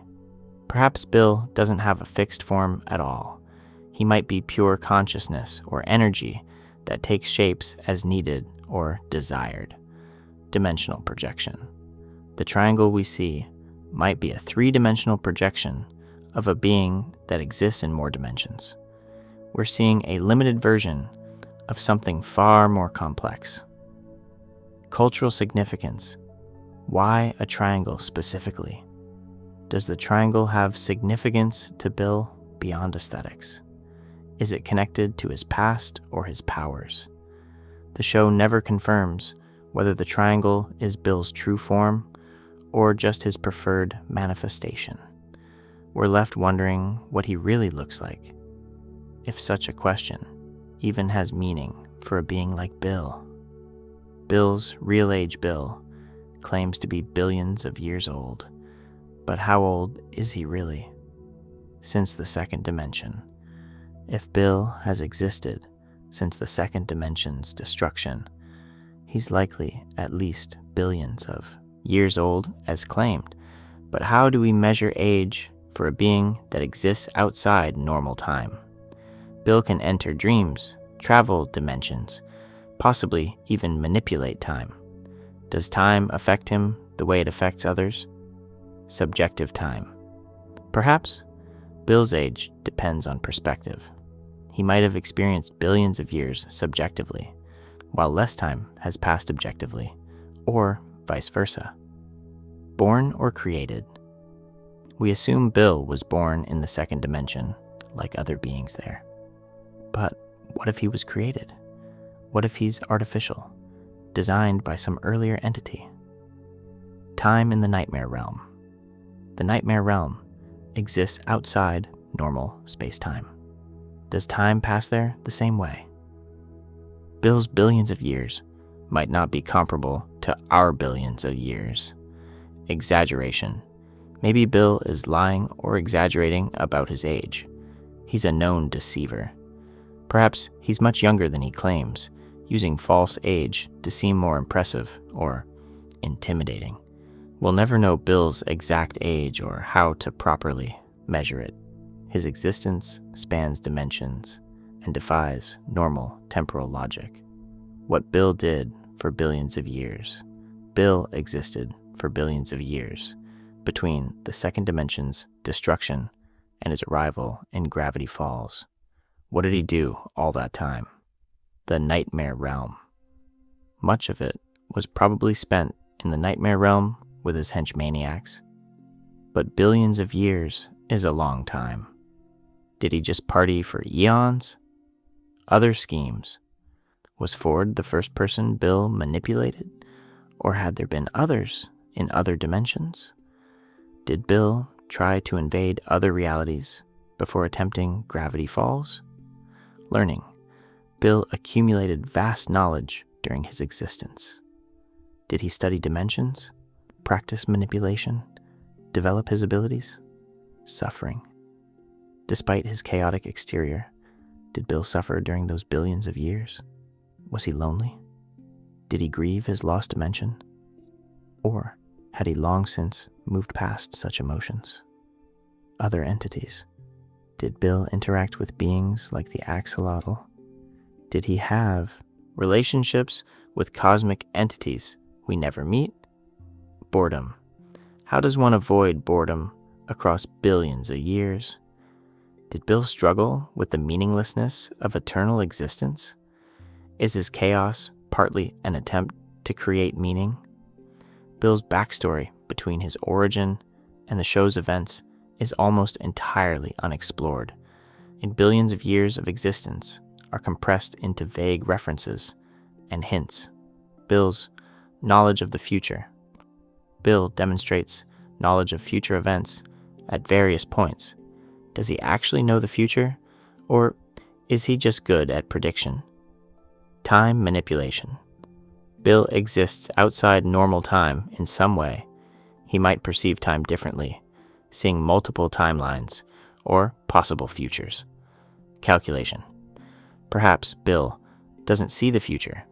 Perhaps Bill doesn't have a fixed form at all. He might be pure consciousness or energy that takes shapes as needed or desired. Dimensional projection. The triangle we see might be a three-dimensional projection of a being that exists in more dimensions. We're seeing a limited version of something far more complex. Cultural significance. Why a triangle specifically? Does the triangle have significance to Bill beyond aesthetics? Is it connected to his past or his powers? The show never confirms whether the triangle is Bill's true form or just his preferred manifestation. We're left wondering what he really looks like, if such a question even has meaning for a being like Bill. Bill's real age Bill claims to be billions of years old, but how old is he really? Since the second dimension. If Bill has existed since the second dimension's destruction, he's likely at least billions of years old as claimed. But how do we measure age for a being that exists outside normal time? Bill can enter dreams, travel dimensions, possibly even manipulate time. Does time affect him the way it affects others? Subjective time. Perhaps Bill's age depends on perspective. He might have experienced billions of years subjectively, while less time has passed objectively, or vice versa. Born or created? We assume Bill was born in the second dimension, like other beings there. But what if he was created? What if he's artificial, designed by some earlier entity? Time in the nightmare realm. The nightmare realm exists outside normal space-time. Does time pass there the same way? Bill's billions of years might not be comparable to our billions of years. Exaggeration. Maybe Bill is lying or exaggerating about his age. He's a known deceiver. Perhaps he's much younger than he claims, using false age to seem more impressive or intimidating. We'll never know Bill's exact age or how to properly measure it. His existence spans dimensions and defies normal temporal logic. What Bill did for billions of years. Bill existed for billions of years between the second dimension's destruction and his arrival in Gravity Falls. What did he do all that time? The nightmare realm. Much of it was probably spent in the nightmare realm with his henchmaniacs. But billions of years is a long time. Did he just party for eons? Other schemes. Was Ford the first person Bill manipulated? Or had there been others in other dimensions? Did Bill try to invade other realities before attempting Gravity Falls? Learning. Bill accumulated vast knowledge during his existence. Did he study dimensions, practice manipulation, develop his abilities? Suffering. Despite his chaotic exterior, did Bill suffer during those billions of years? Was he lonely? Did he grieve his lost dimension? Or had he long since moved past such emotions? Other entities. Did Bill interact with beings like the axolotl? Did he have relationships with cosmic entities we never meet? Boredom. How does one avoid boredom across billions of years? Did Bill struggle with the meaninglessness of eternal existence? Is his chaos partly an attempt to create meaning? Bill's backstory between his origin and the show's events is almost entirely unexplored. In billions of years of existence, are compressed into vague references and hints. Bill's knowledge of the future. Bill demonstrates knowledge of future events at various points. Does he actually know the future, or is he just good at prediction? Time manipulation. Bill exists outside normal time in some way. He might perceive time differently, seeing multiple timelines or possible futures. Calculation. Perhaps Bill doesn't see the future,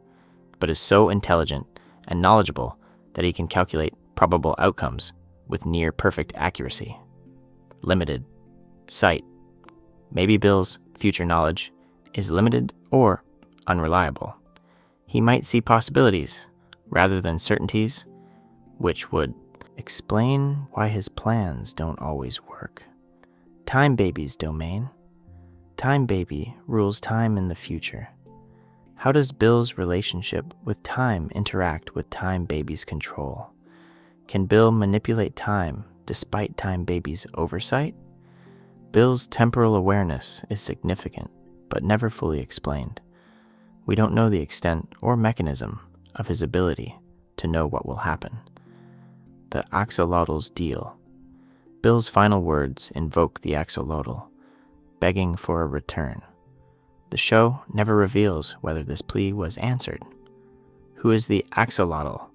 but is so intelligent and knowledgeable that he can calculate probable outcomes with near perfect accuracy. Limited. Sight. Maybe Bill's future knowledge is limited or unreliable. He might see possibilities rather than certainties, which would explain why his plans don't always work. Time Baby's domain. Time Baby rules time in the future. How does Bill's relationship with time interact with Time Baby's control? Can Bill manipulate time despite Time Baby's oversight? Bill's temporal awareness is significant, but never fully explained. We don't know the extent or mechanism of his ability to know what will happen. The axolotl's deal. Bill's final words invoke the axolotl, begging for a return. The show never reveals whether this plea was answered. Who is the axolotl?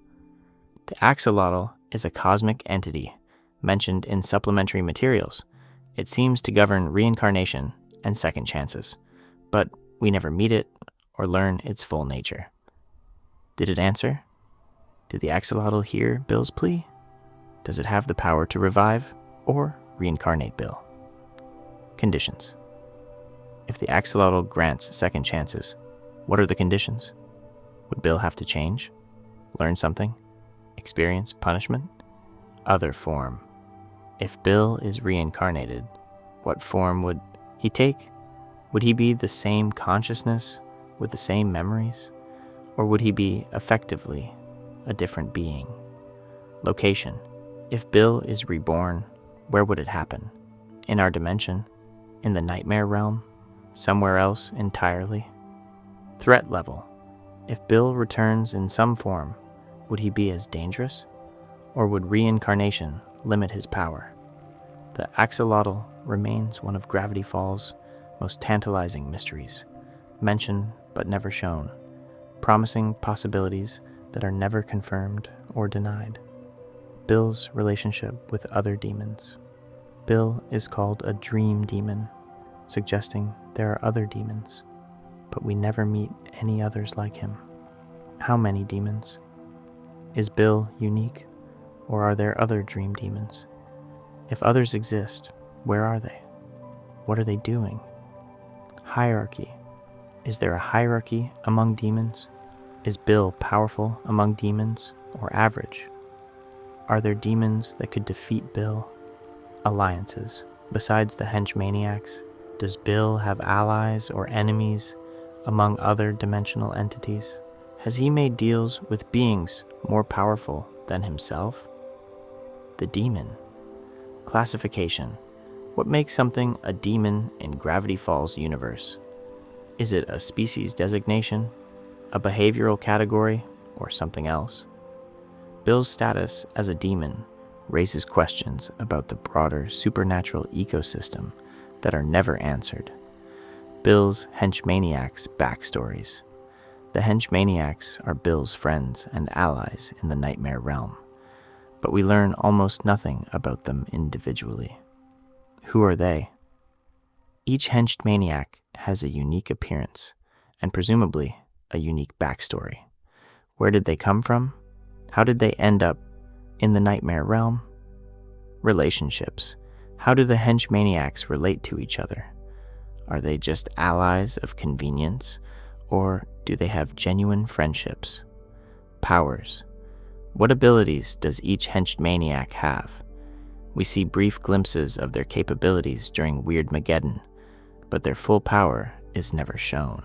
The axolotl is a cosmic entity mentioned in supplementary materials. It seems to govern reincarnation and second chances, but we never meet it or learn its full nature. Did it answer? Did the axolotl hear Bill's plea? Does it have the power to revive or reincarnate Bill? Conditions. If the axolotl grants second chances, what are the conditions? Would Bill have to change? Learn something? Experience punishment? Other form. If Bill is reincarnated, what form would he take? Would he be the same consciousness with the same memories? Or would he be effectively a different being? Location. If Bill is reborn, where would it happen? In our dimension? In the nightmare realm? Somewhere else entirely? Threat level. If Bill returns in some form, would he be as dangerous? Or would reincarnation limit his power? The axolotl remains one of Gravity Falls' most tantalizing mysteries, mentioned but never shown, promising possibilities that are never confirmed or denied. Bill's relationship with other demons. Bill is called a dream demon, suggesting there are other demons, but we never meet any others like him. How many demons? Is Bill unique, or are there other dream demons? If others exist, where are they? What are they doing? Hierarchy. Is there a hierarchy among demons? Is Bill powerful among demons or average? Are there demons that could defeat Bill? Alliances. Besides the henchmaniacs, does Bill have allies or enemies among other dimensional entities? Has he made deals with beings more powerful than himself? The demon. Classification. What makes something a demon in Gravity Falls universe? Is it a species designation, a behavioral category, or something else? Bill's status as a demon raises questions about the broader supernatural ecosystem that are never answered. Bill's henchmaniacs' backstories. The henchmaniacs are Bill's friends and allies in the nightmare realm, but we learn almost nothing about them individually. Who are they? Each henchmaniac has a unique appearance and presumably a unique backstory. Where did they come from? How did they end up in the nightmare realm? Relationships. How do the henchmaniacs relate to each other? Are they just allies of convenience, or do they have genuine friendships? Powers. What abilities does each henchmaniac have? We see brief glimpses of their capabilities during Weirdmageddon, but their full power is never shown.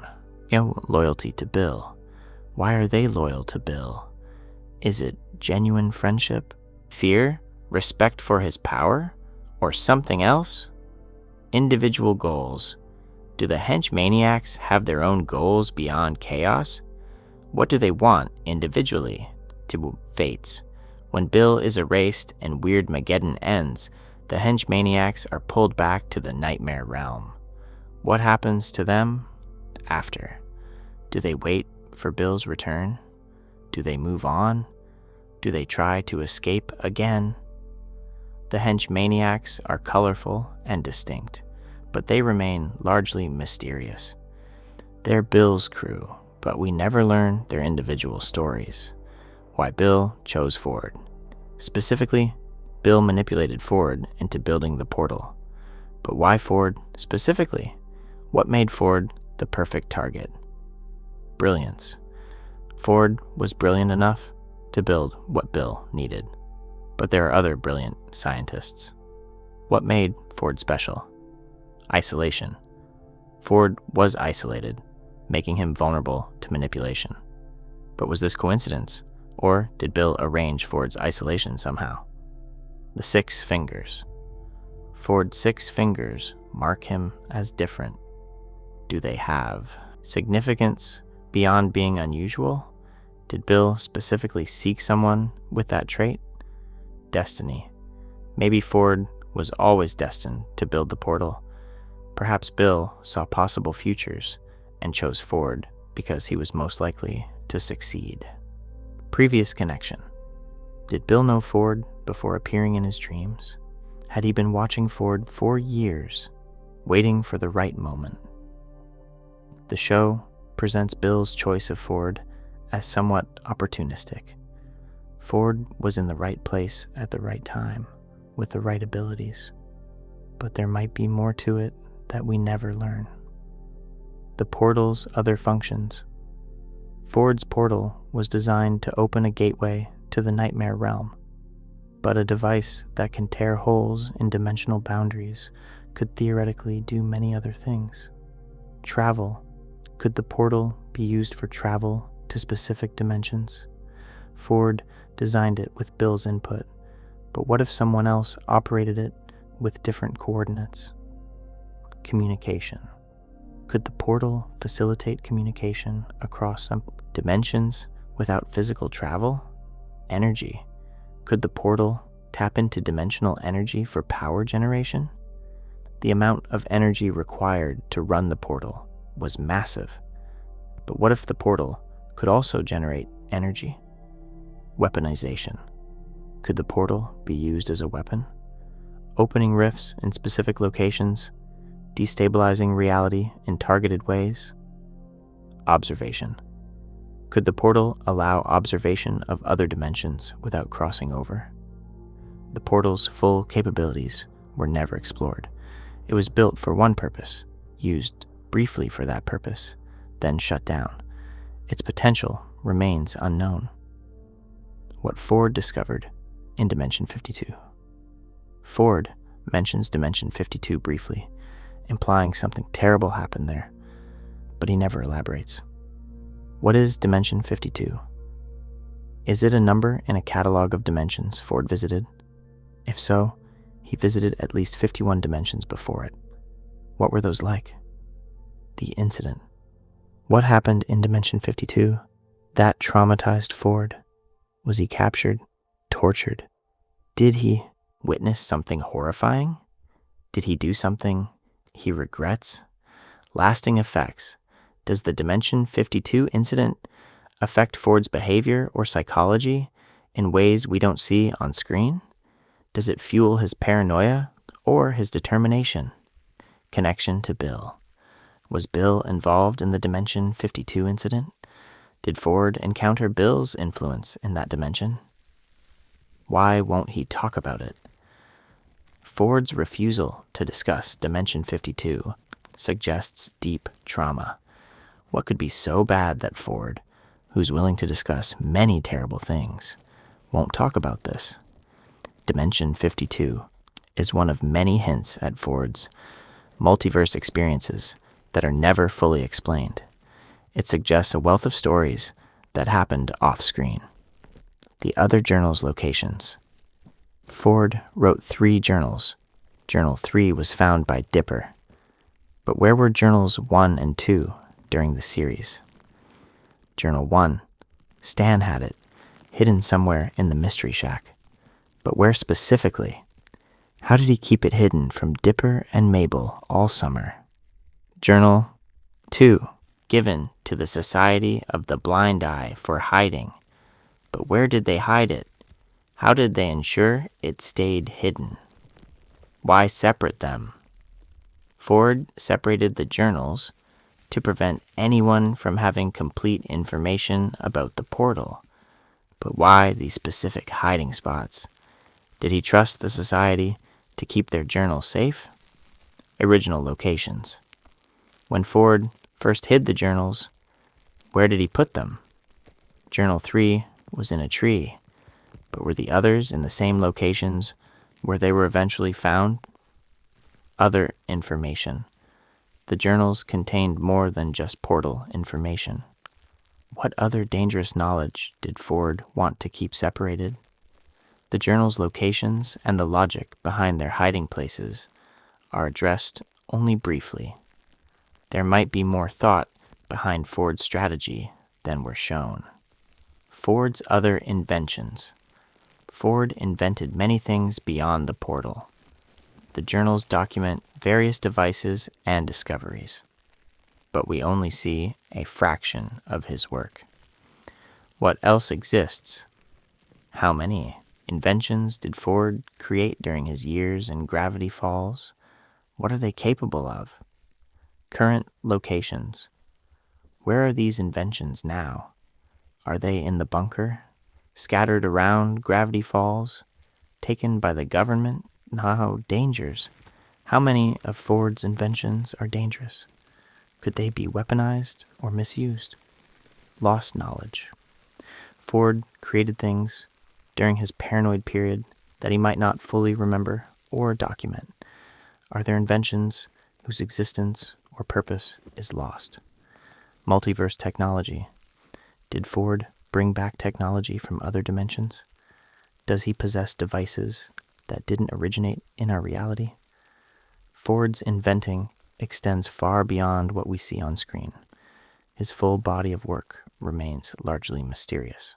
Loyalty to Bill. Why are they loyal to Bill? Is it genuine friendship, fear, respect for his power, or something else? Individual goals. Do the hench maniacs have their own goals beyond chaos? What do they want individually to fates? When Bill is erased and Weird Mageddon ends, the hench maniacs are pulled back to the nightmare realm. What happens to them after? Do they wait for Bill's return? Do they move on? Do they try to escape again? The hench maniacs are colorful and distinct, but they remain largely mysterious. They're Bill's crew, but we never learn their individual stories. Why Bill chose Ford. Specifically, Bill manipulated Ford into building the portal. But why Ford specifically? What made Ford the perfect target? Brilliance. Ford was brilliant enough to build what Bill needed. But there are other brilliant scientists. What made Ford special? Isolation. Ford was isolated, making him vulnerable to manipulation. But was this coincidence, or did Bill arrange Ford's isolation somehow? The 6 fingers. Ford's 6 fingers mark him as different. Do they have significance beyond being unusual? Did Bill specifically seek someone with that trait? Destiny. Maybe Ford was always destined to build the portal. Perhaps Bill saw possible futures and chose Ford because he was most likely to succeed. Previous connection. Did Bill know Ford before appearing in his dreams? Had he been watching Ford for years, waiting for the right moment? The show presents Bill's choice of Ford as somewhat opportunistic. Ford was in the right place at the right time, with the right abilities. But there might be more to it that we never learn. The portal's other functions. Ford's portal was designed to open a gateway to the nightmare realm, but a device that can tear holes in dimensional boundaries could theoretically do many other things. Travel. Could the portal be used for travel to specific dimensions? Ford designed it with Bill's input, but what if someone else operated it with different coordinates? Communication. Could the portal facilitate communication across some dimensions without physical travel? Energy. Could the portal tap into dimensional energy for power generation? The amount of energy required to run the portal was massive. But what if the portal could also generate energy? Weaponization. Could the portal be used as a weapon? Opening rifts in specific locations, destabilizing reality in targeted ways? Observation. Could the portal allow observation of other dimensions without crossing over? The portal's full capabilities were never explored. It was built for one purpose, used briefly for that purpose, then shut down. Its potential remains unknown. What Ford discovered in Dimension 52. Ford mentions Dimension 52 briefly, implying something terrible happened there, but he never elaborates. What is Dimension 52? Is it a number in a catalog of dimensions Ford visited? If so, he visited at least 51 dimensions before it. What were those like? The incident. What happened in Dimension 52 that traumatized Ford? Was he captured? Tortured? Did he witness something horrifying? Did he do something he regrets? Lasting effects. Does the Dimension 52 incident affect Ford's behavior or psychology in ways we don't see on screen? Does it fuel his paranoia or his determination? Connection to Bill. Was Bill involved in the Dimension 52 incident? Did Ford encounter Bill's influence in that dimension? Why won't he talk about it? Ford's refusal to discuss Dimension 52 suggests deep trauma. What could be so bad that Ford, who's willing to discuss many terrible things, won't talk about this? Dimension 52 is one of many hints at Ford's multiverse experiences that are never fully explained. It suggests a wealth of stories that happened off-screen. The other journal's locations. Ford wrote 3 journals. Journal 3 was found by Dipper. But where were journals 1 and 2 during the series? Journal 1. Stan had it, hidden somewhere in the Mystery Shack. But where specifically? How did he keep it hidden from Dipper and Mabel all summer? Journal 2. Given to the Society of the Blind Eye for hiding. But where did they hide it? How did they ensure it stayed hidden? Why separate them? Ford separated the journals to prevent anyone from having complete information about the portal. But why these specific hiding spots? Did he trust the society to keep their journals safe? Original locations. When Ford first hid the journals, where did he put them? Journal 3 was in a tree, but were the others in the same locations where they were eventually found? Other information. The journals contained more than just portal information. What other dangerous knowledge did Ford want to keep separated? The journals' locations and the logic behind their hiding places are addressed only briefly. There might be more thought behind Ford's strategy than were shown. Ford's other inventions. Ford invented many things beyond the portal. The journals document various devices and discoveries, but we only see a fraction of his work. What else exists? How many inventions did Ford create during his years in Gravity Falls? What are they capable of? Current locations. Where are these inventions now? Are they in the bunker? Scattered around Gravity Falls? Taken by the government? How dangers? How many of Ford's inventions are dangerous? Could they be weaponized or misused? Lost knowledge. Ford created things during his paranoid period that he might not fully remember or document. Are there inventions whose existence or purpose is lost? Multiverse technology. Did Ford bring back technology from other dimensions? Does he possess devices that didn't originate in our reality? Ford's inventing extends far beyond what we see on screen. His full body of work remains largely mysterious.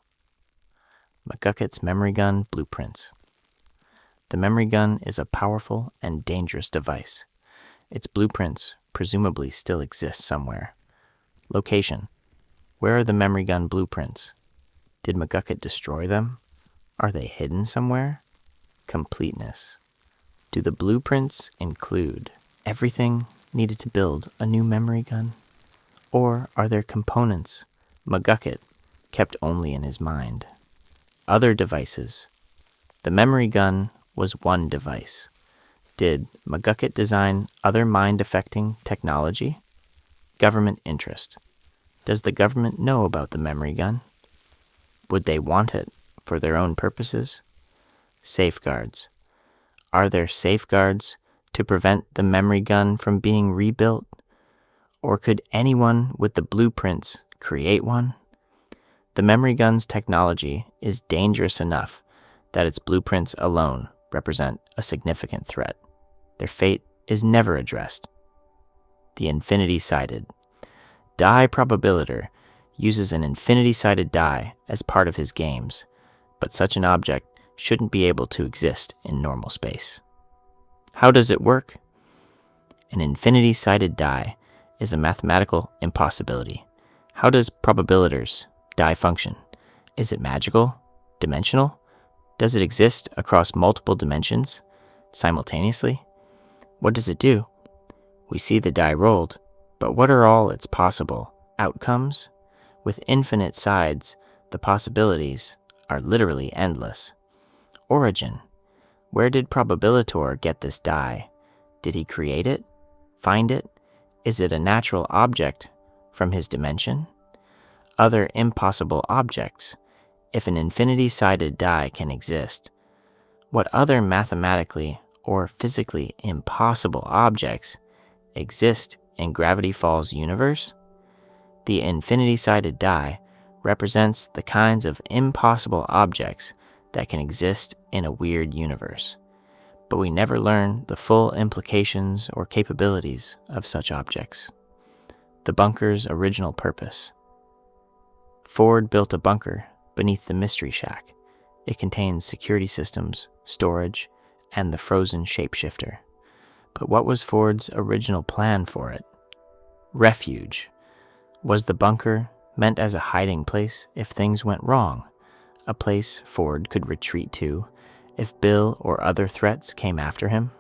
McGuckett's memory gun blueprints. The memory gun is a powerful and dangerous device. Its blueprints presumably still exist somewhere. Location. Where are the memory gun blueprints? Did McGuckett destroy them? Are they hidden somewhere? Completeness. Do the blueprints include everything needed to build a new memory gun? Or are there components McGuckett kept only in his mind? Other devices. The memory gun was one device. Did McGuckett design other mind-affecting technology? Government interest. Does the government know about the memory gun? Would they want it for their own purposes? Safeguards. Are there safeguards to prevent the memory gun from being rebuilt? Or could anyone with the blueprints create one? The memory gun's technology is dangerous enough that its blueprints alone represent a significant threat. Their fate is never addressed. The infinity-sided. Die Probabilitor uses an infinity-sided die as part of his games, but such an object shouldn't be able to exist in normal space. How does it work? An infinity-sided die is a mathematical impossibility. How does Probabilitor's die function? Is it magical? Dimensional? Does it exist across multiple dimensions simultaneously? What does it do? We see the die rolled, but what are all its possible outcomes? With infinite sides, the possibilities are literally endless. Origin. Where did Probabilitor get this die? Did he create it? Find it? Is it a natural object from his dimension? Other impossible objects. If an infinity-sided die can exist, what other mathematically or physically impossible objects exist in Gravity Falls universe? The infinity-sided die represents the kinds of impossible objects that can exist in a weird universe. but we never learn the full implications or capabilities of such objects. The bunker's original purpose. Ford built a bunker beneath the Mystery Shack. It contains security systems, storage, and the frozen shapeshifter. But what was Ford's original plan for it? Refuge. Was the bunker meant as a hiding place if things went wrong? A place Ford could retreat to if Bill or other threats came after him?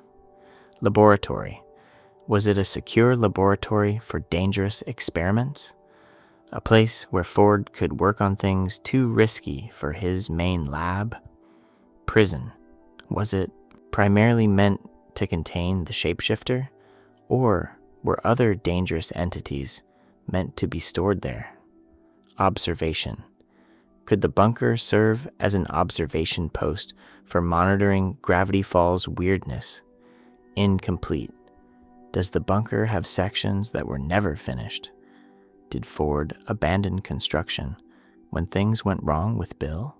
Laboratory. Was it a secure laboratory for dangerous experiments? A place where Ford could work on things too risky for his main lab? Prison. Was it primarily meant to contain the shapeshifter? Or were other dangerous entities meant to be stored there? Observation. Could the bunker serve as an observation post for monitoring Gravity Falls' weirdness? Incomplete. Does the bunker have sections that were never finished? Did Ford abandon construction when things went wrong with Bill?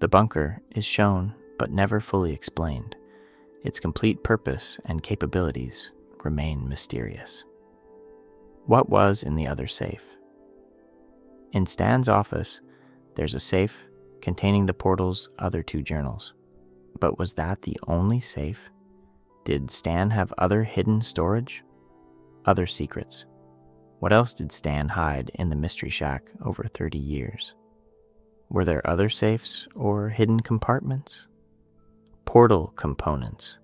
The bunker is shown but never fully explained. Its complete purpose and capabilities remain mysterious. What was in the other safe? In Stan's office, there's a safe containing the portal's other 2 journals. But was that the only safe? Did Stan have other hidden storage? Other secrets? What else did Stan hide in the Mystery Shack over 30 years? Were there other safes or hidden compartments? Portal components.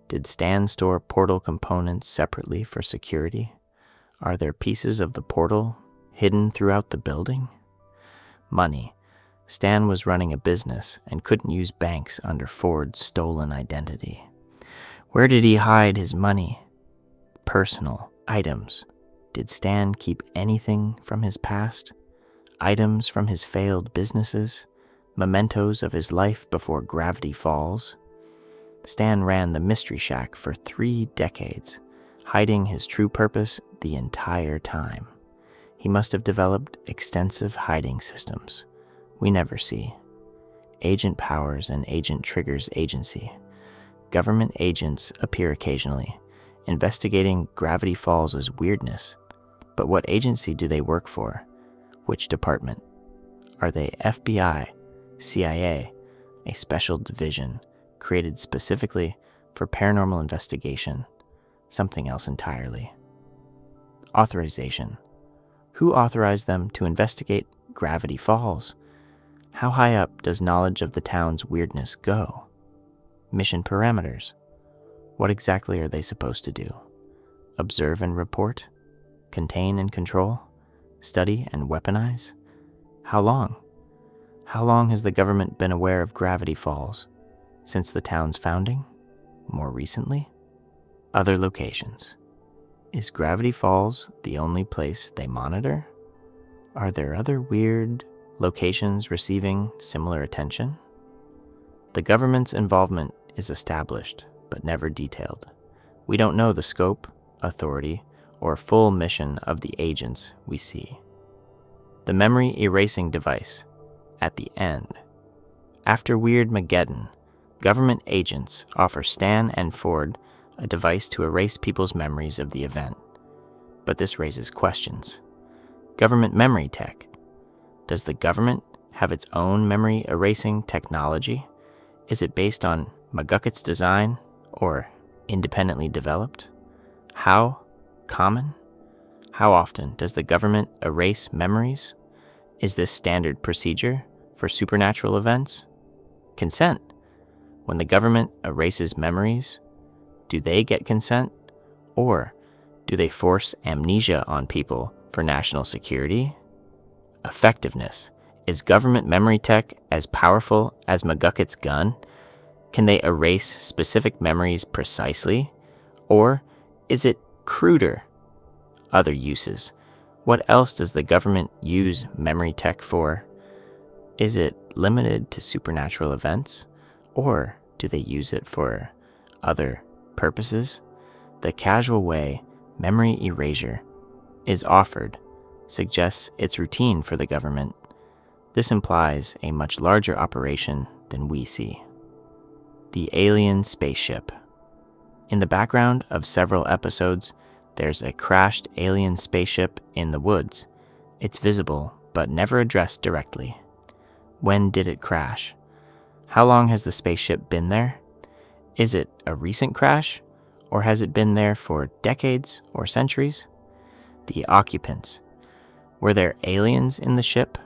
Did Stan store portal components separately for security? Are there pieces of the portal hidden throughout the building? Money. Stan was running a business and couldn't use banks under Ford's stolen identity. Where did he hide his money? Personal items. Did Stan keep anything from his past? Items from his failed businesses? Mementos of his life before Gravity Falls? Stan ran the Mystery Shack for 3 decades, hiding his true purpose the entire time. He must have developed extensive hiding systems we never see. Agent powers and agent triggers agency. Government agents appear occasionally, investigating Gravity Falls' weirdness. But what agency do they work for? Which department? Are they FBI, CIA, a special division created specifically for paranormal investigation, something else entirely? Authorization. Who authorized them to investigate Gravity Falls? How high up does knowledge of the town's weirdness go? Mission parameters. What exactly are they supposed to do? Observe and report? Contain and control? Study and weaponize? How long? How long has the government been aware of Gravity Falls? Since the town's founding? More recently? Other locations. Is Gravity Falls the only place they monitor? Are there other weird locations receiving similar attention? The government's involvement is established, but never detailed. We don't know the scope, authority, or full mission of the agents we see. The memory erasing device. At the end. After Weirdmageddon, government agents offer Stan and Ford a device to erase people's memories of the event. But this raises questions. Government memory tech. Does the government have its own memory erasing technology? Is it based on McGuckett's design or independently developed? How common? How often does the government erase memories? Is this standard procedure for supernatural events? Consent. When the government erases memories, do they get consent? Or do they force amnesia on people for national security? Effectiveness. Is government memory tech as powerful as McGuckett's gun? Can they erase specific memories precisely? Or is it cruder? Other uses. What else does the government use memory tech for? Is it limited to supernatural events? Or do they use it for other purposes? The casual way memory erasure is offered suggests it's routine for the government. This implies a much larger operation than we see. The alien spaceship. In the background of several episodes, there's a crashed alien spaceship in the woods. It's visible, but never addressed directly. When did it crash? How long has the spaceship been there? Is it a recent crash, or has it been there for decades or centuries? The occupants. Were there aliens in the ship?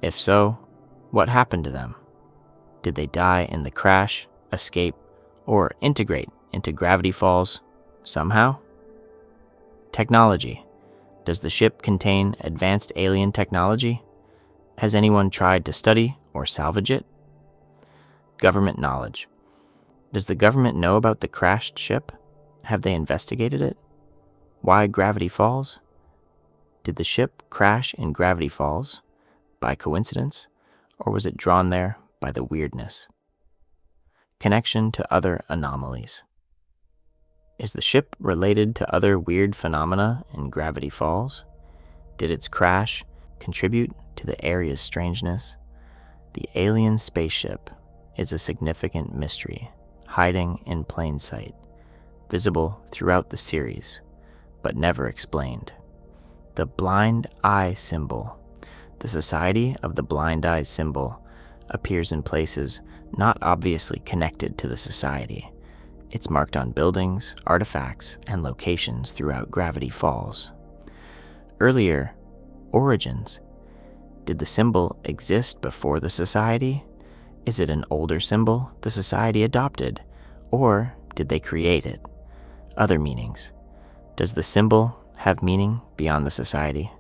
If so, what happened to them? Did they die in the crash, escape, or integrate into Gravity Falls somehow? Technology. Does the ship contain advanced alien technology? Has anyone tried to study or salvage it? Government knowledge. Does the government know about the crashed ship? Have they investigated it? Why Gravity Falls? Did the ship crash in Gravity Falls by coincidence, or was it drawn there by the weirdness? Connection to other anomalies. Is the ship related to other weird phenomena in Gravity Falls? Did its crash contribute to the area's strangeness? The alien spaceship is a significant mystery, hiding in plain sight, visible throughout the series, but never explained. The blind eye symbol. The Society of the Blind Eyes symbol appears in places not obviously connected to the society. It's marked on buildings, artifacts, and locations throughout Gravity Falls. Earlier, origins. Did the symbol exist before the society? Is it an older symbol the society adopted, or did they create it? Other meanings. Does the symbol have meaning beyond the society?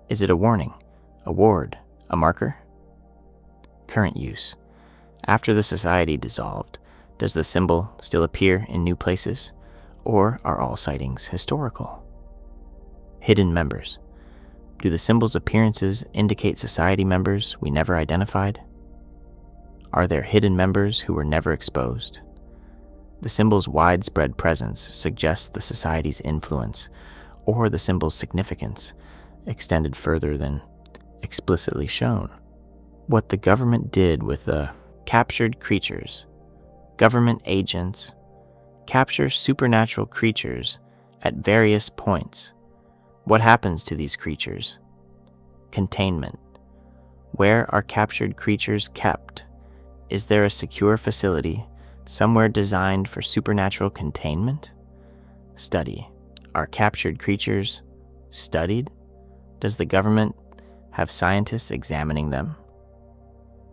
Is it a warning, a ward, a marker? Current use. After the society dissolved, does the symbol still appear in new places, or are all sightings historical? Hidden members. Do the symbol's appearances indicate society members we never identified? Are there hidden members who were never exposed? The symbol's widespread presence suggests the society's influence, or the symbol's significance extended further than explicitly shown. What the government did with the captured creatures. Government agents capture supernatural creatures at various points. What happens to these creatures? Containment. Where are captured creatures kept? Is there a secure facility somewhere designed for supernatural containment? Study. Are captured creatures studied? Does the government have scientists examining them?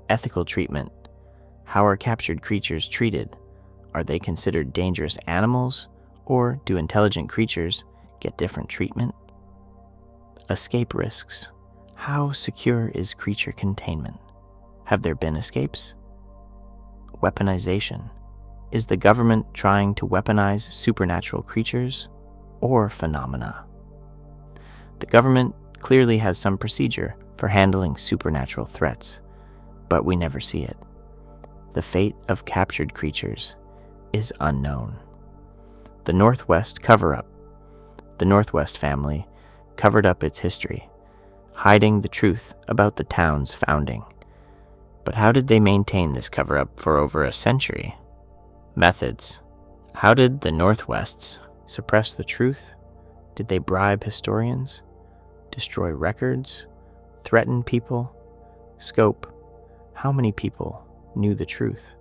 Ethical treatment. How are captured creatures treated? Are they considered dangerous animals, or do intelligent creatures get different treatment? Escape risks. How secure is creature containment? Have there been escapes? Weaponization. Is the government trying to weaponize supernatural creatures or phenomena? The government clearly has some procedure for handling supernatural threats, but we never see it. The fate of captured creatures is unknown. The Northwest cover-up. The Northwest family covered up its history, hiding the truth about the town's founding. But how did they maintain this cover-up for over a century? Methods. How did the Northwests suppress the truth? Did they bribe historians? Destroy records? Threaten people? Scope. How many people knew the truth?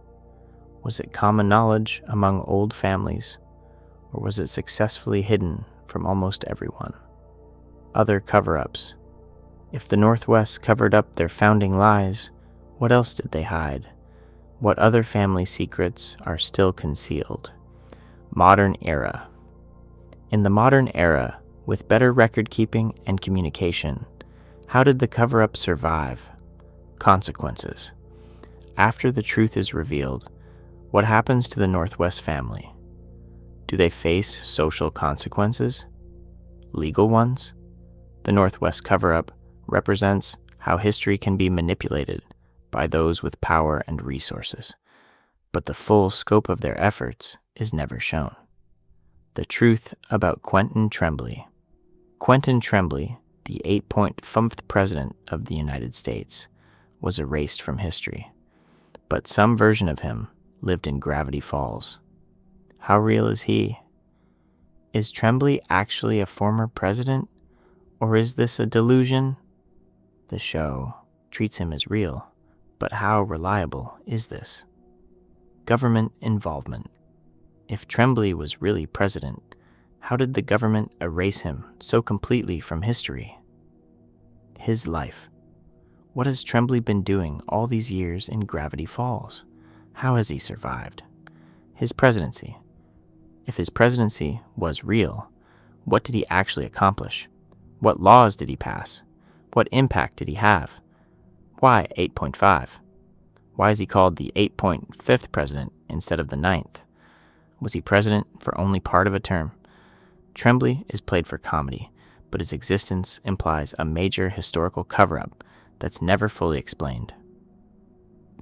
Was it common knowledge among old families, or was it successfully hidden from almost everyone? Other cover-ups. If the Northwest covered up their founding lies, what else did they hide? What other family secrets are still concealed? Modern era. In the modern era, with better record-keeping and communication, how did the cover-up survive? Consequences. After the truth is revealed, what happens to the Northwest family? Do they face social consequences? Legal ones? The Northwest cover-up represents how history can be manipulated by those with power and resources, but the full scope of their efforts is never shown. The truth about Quentin Tremblay. Quentin Tremblay, the 8-point president of the United States, was erased from history, but some version of him lived in Gravity Falls. How real is he? Is Tremblay actually a former president, or is this a delusion? The show treats him as real, but how reliable is this? Government involvement. If Tremblay was really president, how did the government erase him so completely from history? His life. What has Tremblay been doing all these years in Gravity Falls? How has he survived? His presidency. If his presidency was real, what did he actually accomplish? What laws did he pass? What impact did he have? Why 8.5? Why is he called the 8.5th president instead of the 9th? Was he president for only part of a term? Tremblay is played for comedy, but his existence implies a major historical cover-up that's never fully explained.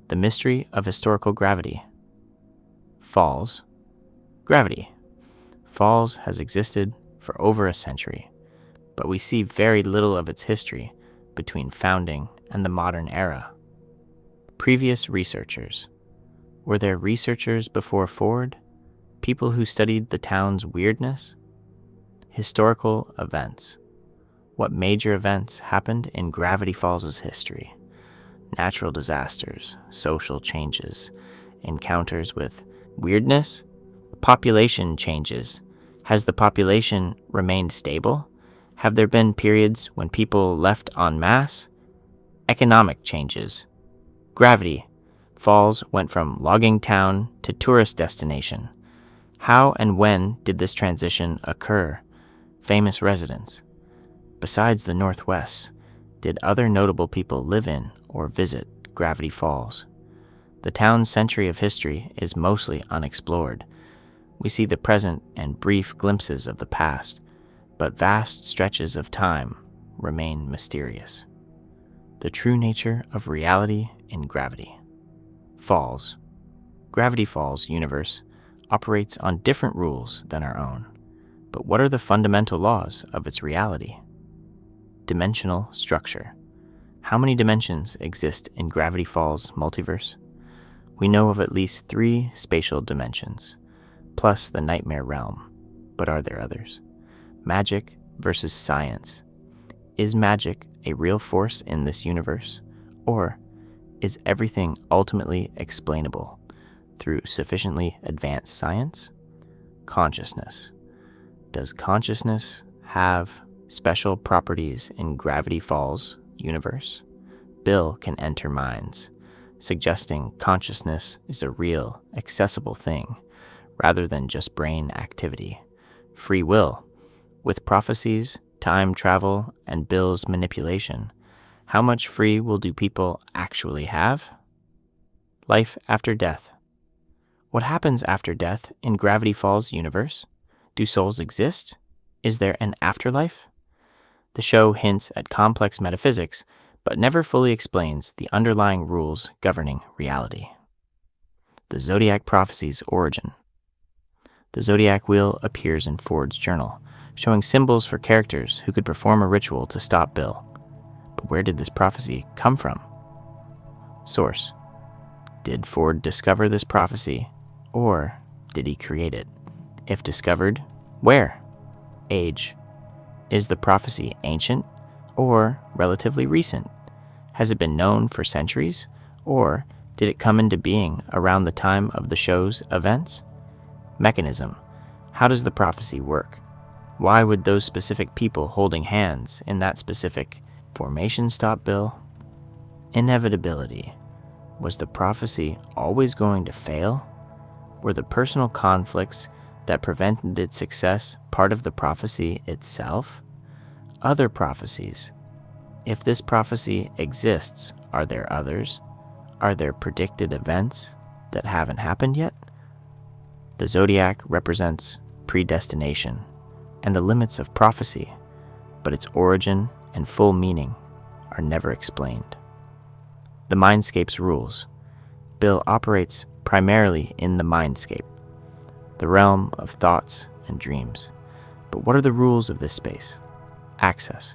The mystery of historical gravity. Falls. Gravity. Falls has existed for over a century, but we see very little of its history between founding and the modern era. Previous researchers. Were there researchers before Ford? People who studied the town's weirdness? Historical events. What major events happened in Gravity Falls' history? Natural disasters, social changes, encounters with weirdness? Population changes. Has the population remained stable? Have there been periods when people left en masse? Economic changes. Gravity Falls went from logging town to tourist destination. How and when did this transition occur? Famous residents. Besides the Northwest, did other notable people live in or visit Gravity Falls? The town's century of history is mostly unexplored. We see the present and brief glimpses of the past, but vast stretches of time remain mysterious. The true nature of reality in Gravity Falls. Gravity Falls universe operates on different rules than our own, but what are the fundamental laws of its reality? Dimensional structure. How many dimensions exist in Gravity Falls multiverse? We know of at least 3 spatial dimensions, plus the nightmare realm, but are there others? Magic versus science. Is magic a real force in this universe, or is everything ultimately explainable through sufficiently advanced science? Consciousness. Does consciousness have special properties in Gravity Falls universe? Bill can enter minds, suggesting consciousness is a real, accessible thing, rather than just brain activity. Free will. With prophecies, time travel, and Bill's manipulation, how much free will do people actually have? Life after death. What happens after death in Gravity Falls universe? Do souls exist? Is there an afterlife? The show hints at complex metaphysics, but never fully explains the underlying rules governing reality. The Zodiac Prophecy's origin. The Zodiac Wheel appears in Ford's journal, showing symbols for characters who could perform a ritual to stop Bill. But where did this prophecy come from? Source. Did Ford discover this prophecy, or did he create it? If discovered, where? Age. Is the prophecy ancient or relatively recent? Has it been known for centuries, or did it come into being around the time of the show's events? Mechanism. How does the prophecy work? Why would those specific people holding hands in that specific formation stop Bill? Inevitability. Was the prophecy always going to fail? Were the personal conflicts that prevented its success part of the prophecy itself? Other prophecies. If this prophecy exists, are there others? Are there predicted events that haven't happened yet? The zodiac represents predestination and the limits of prophecy, but its origin and full meaning are never explained. The mindscape's rules. Bill operates primarily in the mindscape, the realm of thoughts and dreams. But what are the rules of this space? Access.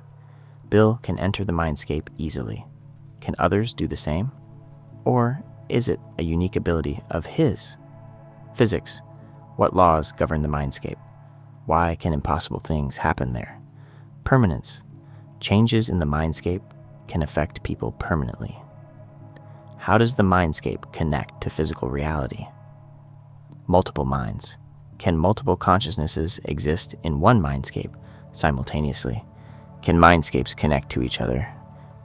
Bill can enter the mindscape easily. Can others do the same? Or is it a unique ability of his? Physics. What laws govern the mindscape? Why can impossible things happen there? Permanence. Changes in the mindscape can affect people permanently. How does the mindscape connect to physical reality? Multiple minds. Can multiple consciousnesses exist in one mindscape simultaneously? Can mindscapes connect to each other?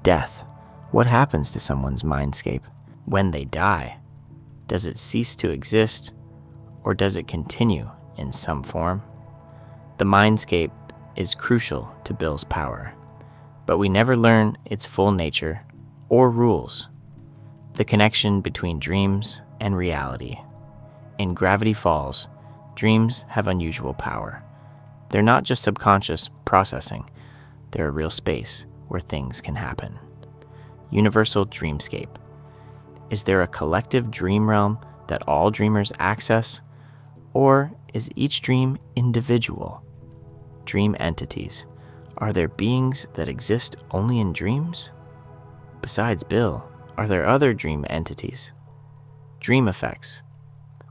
Death. What happens to someone's mindscape when they die? Does it cease to exist, or does it continue in some form? The mindscape is crucial to Bill's power, but we never learn its full nature or rules. The connection between dreams and reality. In Gravity Falls, dreams have unusual power. They're not just subconscious processing, they're a real space where things can happen. Universal dreamscape. Is there a collective dream realm that all dreamers access, or is each dream individual? Dream entities. Are there beings that exist only in dreams? Besides Bill, are there other dream entities? Dream effects.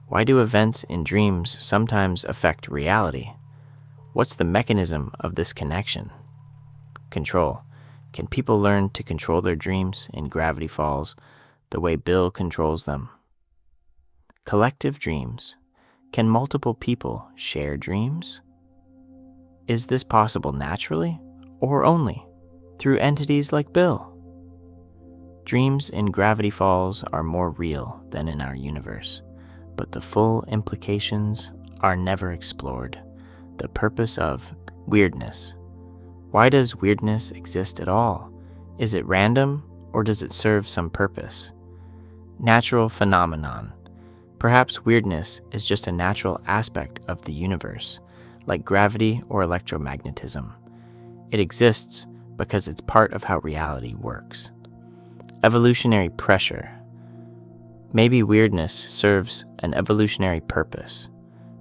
Why do events in dreams sometimes affect reality? What's the mechanism of this connection? Control. Can people learn to control their dreams in Gravity Falls the way Bill controls them? Collective dreams. Can multiple people share dreams? Is this possible naturally or only through entities like Bill? Dreams in Gravity Falls are more real than in our universe, but the full implications are never explored. The purpose of weirdness. Why does weirdness exist at all? Is it random, or does it serve some purpose? Natural phenomenon. Perhaps weirdness is just a natural aspect of the universe, like gravity or electromagnetism. It exists because it's part of how reality works. Evolutionary pressure. Maybe weirdness serves an evolutionary purpose.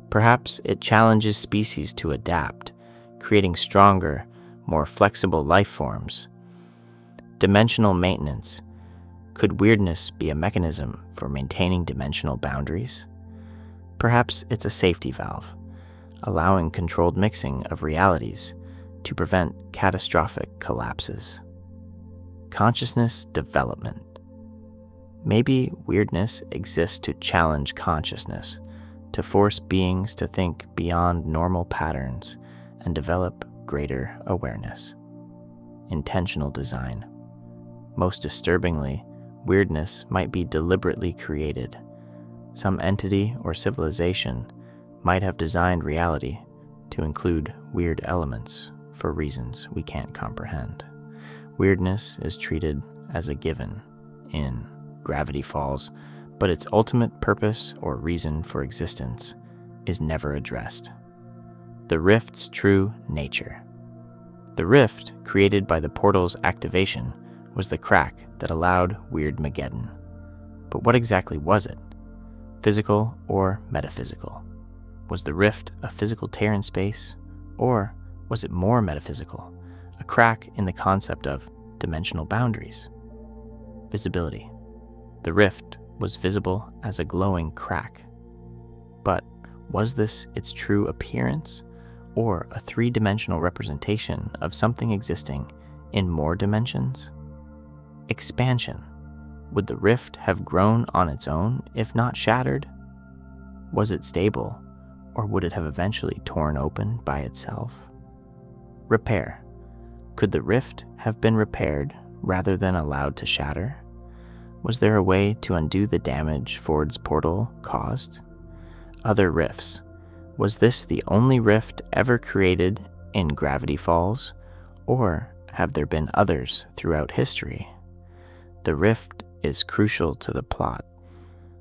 Perhaps it challenges species to adapt, creating stronger, more flexible life forms. Dimensional maintenance. Could weirdness be a mechanism for maintaining dimensional boundaries? Perhaps it's a safety valve, allowing controlled mixing of realities to prevent catastrophic collapses. Consciousness development. Maybe weirdness exists to challenge consciousness, to force beings to think beyond normal patterns and develop greater awareness. Intentional design. Most disturbingly, weirdness might be deliberately created. Some entity or civilization might have designed reality to include weird elements for reasons we can't comprehend. Weirdness is treated as a given in Gravity Falls, but its ultimate purpose or reason for existence is never addressed. The rift's true nature. The rift, created by the portal's activation, was the crack that allowed Weirdmageddon. But what exactly was it? Physical or metaphysical? Was the rift a physical tear in space, or was it more metaphysical, a crack in the concept of dimensional boundaries? Visibility. The rift was visible as a glowing crack. But was this its true appearance, or a three-dimensional representation of something existing in more dimensions? Expansion. Would the rift have grown on its own if not shattered? Was it stable, or would it have eventually torn open by itself? Repair. Could the rift have been repaired rather than allowed to shatter? Was there a way to undo the damage Ford's portal caused? Other rifts. Was this the only rift ever created in Gravity Falls, or have there been others throughout history? The rift is crucial to the plot,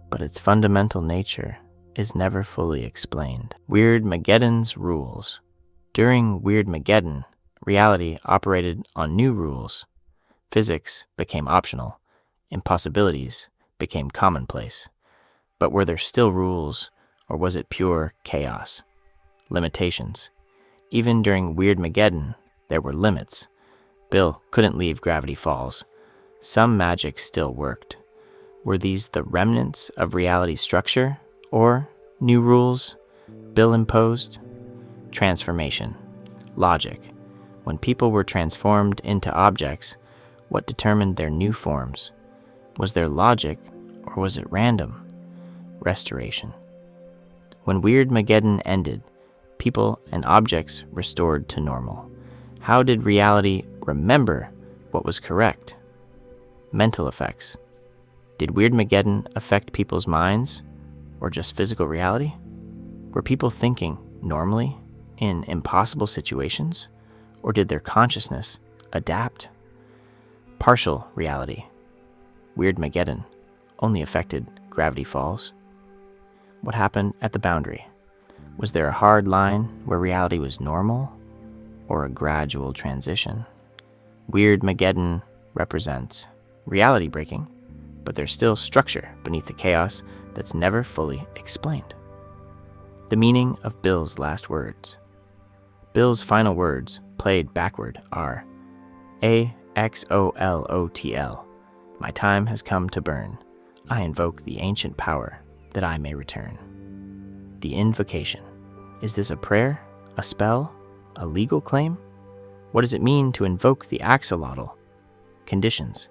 but its fundamental nature is never fully explained. Weirdmageddon's rules. During Weirdmageddon, reality operated on new rules. Physics became optional. Impossibilities became commonplace. But were there still rules, or was it pure chaos? Limitations. Even during Weirdmageddon, there were limits. Bill couldn't leave Gravity Falls. Some magic still worked, Were these the remnants of reality structure, or new rules, Bill imposed? Transformation. Logic. When people were transformed into objects, what determined their new forms? Was there logic, or was it random? Restoration. When Weirdmageddon ended, people and objects restored to normal. How did reality remember what was correct? Mental effects. Did Weirdmageddon affect people's minds, or just physical reality? Were people thinking normally in impossible situations, or did their consciousness adapt? Partial reality. Weirdmageddon only affected Gravity Falls. What happened at the boundary? Was there a hard line where reality was normal, or a gradual transition? Weirdmageddon represents reality breaking, but there's still structure beneath the chaos that's never fully explained. The meaning of Bill's last words. Bill's final words, played backward, are AXOLOTL. My time has come to burn. I invoke the ancient power that I may return. The invocation. Is this a prayer, a spell, a legal claim? What does it mean to invoke the axolotl? Conditions.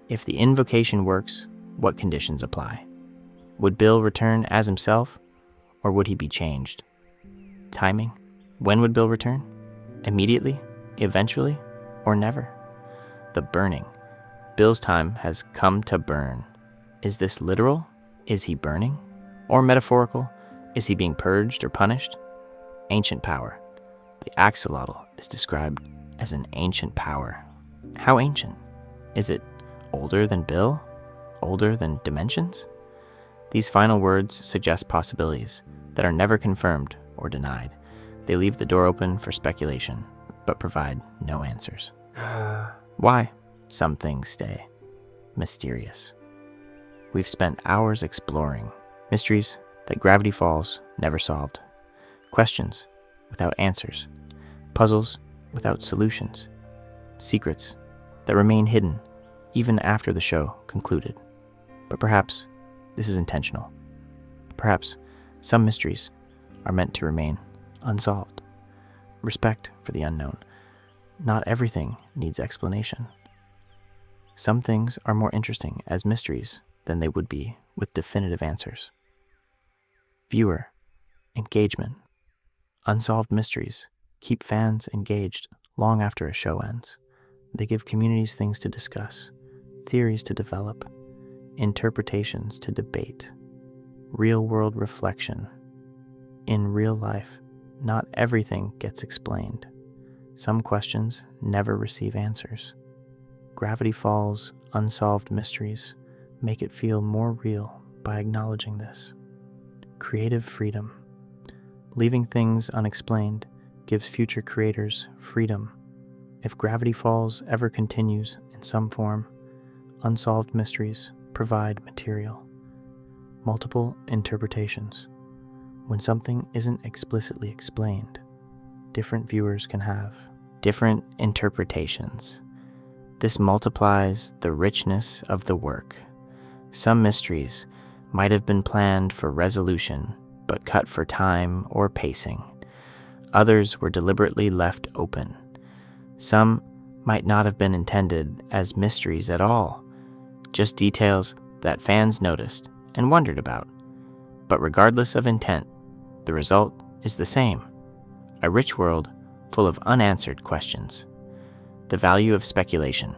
If the invocation works, what conditions apply? Would Bill return as himself, or would he be changed? Timing. When would Bill return? Immediately? Eventually? Or never? The burning. Bill's time has come to burn. Is this literal? Is he burning? Or metaphorical? Is he being purged or punished? Ancient power. The axolotl is described as an ancient power. How ancient? Is it older than Bill? Older than dimensions? These final words suggest possibilities that are never confirmed or denied. They leave the door open for speculation, but provide no answers. Why? Some things stay mysterious. We've spent hours exploring mysteries that Gravity Falls never solved, questions without answers, puzzles without solutions, secrets that remain hidden even after the show concluded. But perhaps this is intentional. Perhaps some mysteries are meant to remain unsolved. Respect for the unknown. Not everything needs explanation. Some things are more interesting as mysteries than they would be with definitive answers. Viewer engagement. Unsolved mysteries keep fans engaged long after a show ends. They give communities things to discuss, theories to develop, interpretations to debate, real-world reflection. In real life, not everything gets explained. Some questions never receive answers. Gravity Falls' unsolved mysteries make it feel more real by acknowledging this. Creative freedom. Leaving things unexplained gives future creators freedom. If Gravity Falls ever continues in some form, unsolved mysteries provide material. Multiple interpretations. When something isn't explicitly explained, different viewers can have different interpretations. This multiplies the richness of the work. Some mysteries might have been planned for resolution, but cut for time or pacing. Others were deliberately left open. Some might not have been intended as mysteries at all, just details that fans noticed and wondered about. But regardless of intent, the result is the same: a rich world full of unanswered questions. The value of speculation.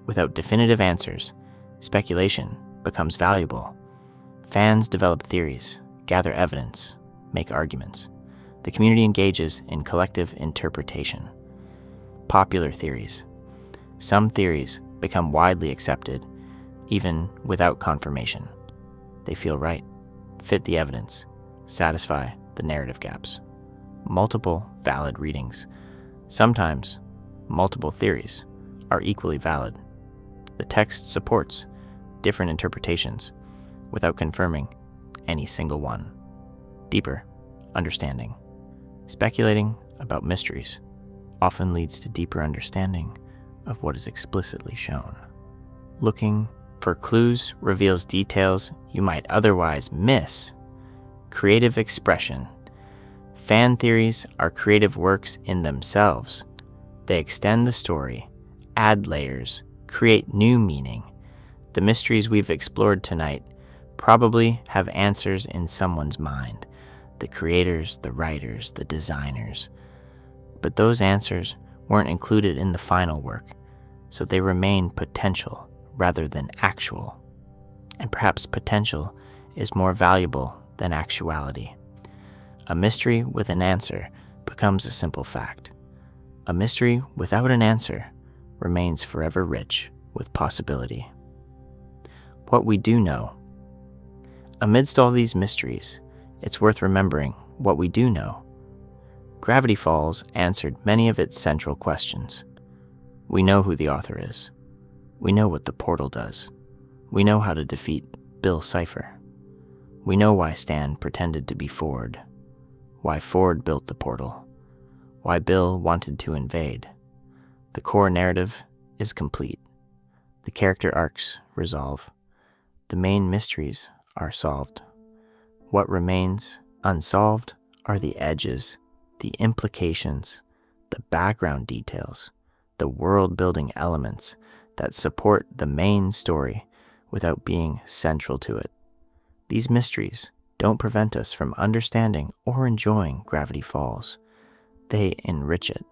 Without definitive answers, speculation becomes valuable. Fans develop theories, gather evidence, make arguments. The community engages in collective interpretation. Popular theories. Some theories become widely accepted, even without confirmation. They feel right, fit the evidence, satisfy the narrative gaps. Multiple valid readings. Sometimes multiple theories are equally valid. The text supports different interpretations without confirming any single one. Deeper understanding. Speculating about mysteries often leads to deeper understanding of what is explicitly shown. Looking for clues reveals details you might otherwise miss. Creative expression. Fan theories are creative works in themselves. They extend the story, add layers, create new meaning. The mysteries we've explored tonight probably have answers in someone's mind, the creators, the writers, the designers. But those answers weren't included in the final work, so they remain potential rather than actual. And perhaps potential is more valuable than actuality. A mystery with an answer becomes a simple fact. A mystery without an answer remains forever rich with possibility. What we do know. Amidst all these mysteries, it's worth remembering what we do know. Gravity Falls answered many of its central questions. We know who the author is. We know what the portal does. We know how to defeat Bill Cipher. We know why Stan pretended to be Ford, why Ford built the portal, why Bill wanted to invade. The core narrative is complete. The character arcs resolve. The main mysteries are solved. What remains unsolved are the edges, the implications, the background details, the world-building elements that support the main story without being central to it. These mysteries don't prevent us from understanding or enjoying Gravity Falls. They enrich it,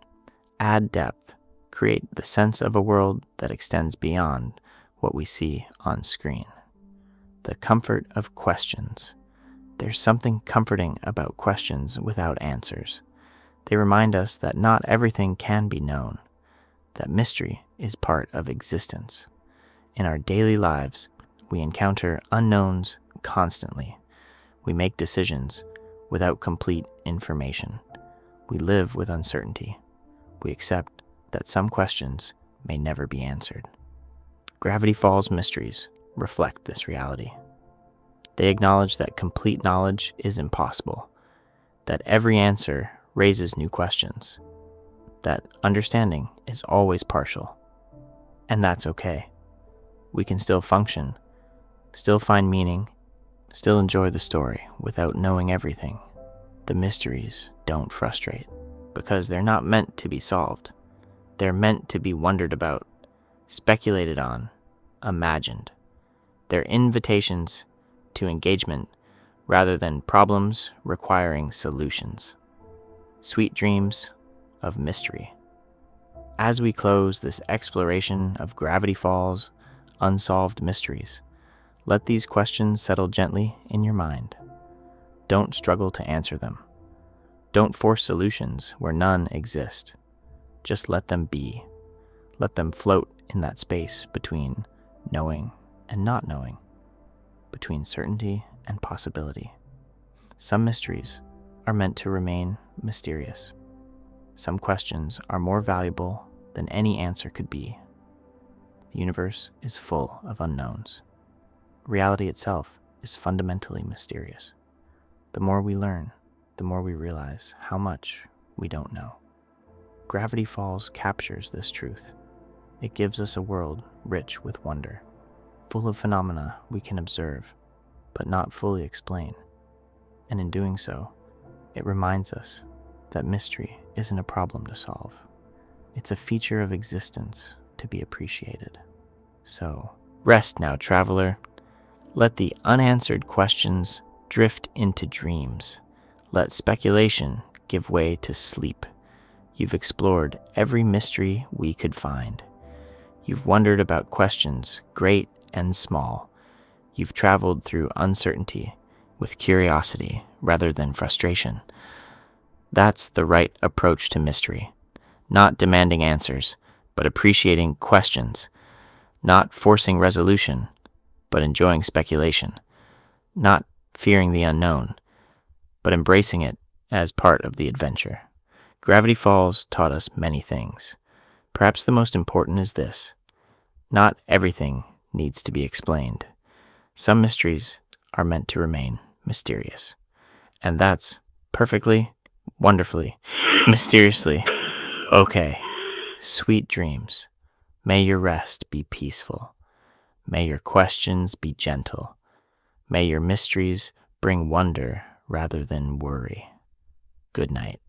add depth, create the sense of a world that extends beyond what we see on screen. The comfort of questions. There's something comforting about questions without answers. They remind us that not everything can be known, that mystery is part of existence. In our daily lives, we encounter unknowns constantly. We make decisions without complete information. We live with uncertainty. We accept that some questions may never be answered. Gravity Falls mysteries reflect this reality. They acknowledge that complete knowledge is impossible, that every answer raises new questions, that understanding is always partial, and that's okay. We can still function, still find meaning, still enjoy the story without knowing everything. The mysteries don't frustrate, because they're not meant to be solved. They're meant to be wondered about, speculated on, imagined. They're invitations to engagement rather than problems requiring solutions. Sweet dreams of mystery. As we close this exploration of Gravity Falls' unsolved mysteries, let these questions settle gently in your mind. Don't struggle to answer them. Don't force solutions where none exist. Just let them be. Let them float in that space between knowing and not knowing, between certainty and possibility. Some mysteries are meant to remain mysterious. Some questions are more valuable than any answer could be. The universe is full of unknowns. Reality itself is fundamentally mysterious. The more we learn, the more we realize how much we don't know. Gravity Falls captures this truth. It gives us a world rich with wonder, full of phenomena we can observe, but not fully explain. And in doing so, it reminds us that mystery isn't a problem to solve. It's a feature of existence to be appreciated. So, rest now, traveler. Let the unanswered questions drift into dreams. Let speculation give way to sleep. You've explored every mystery we could find. You've wondered about questions great and small. You've traveled through uncertainty with curiosity rather than frustration. That's the right approach to mystery. Not demanding answers, but appreciating questions. Not forcing resolution, but enjoying speculation. Not fearing the unknown, but embracing it as part of the adventure. Gravity Falls taught us many things. Perhaps the most important is this: not everything needs to be explained. Some mysteries are meant to remain mysterious. And that's perfectly, wonderfully, mysteriously okay. Sweet dreams. May your rest be peaceful. May your questions be gentle. May your mysteries bring wonder rather than worry. Good night.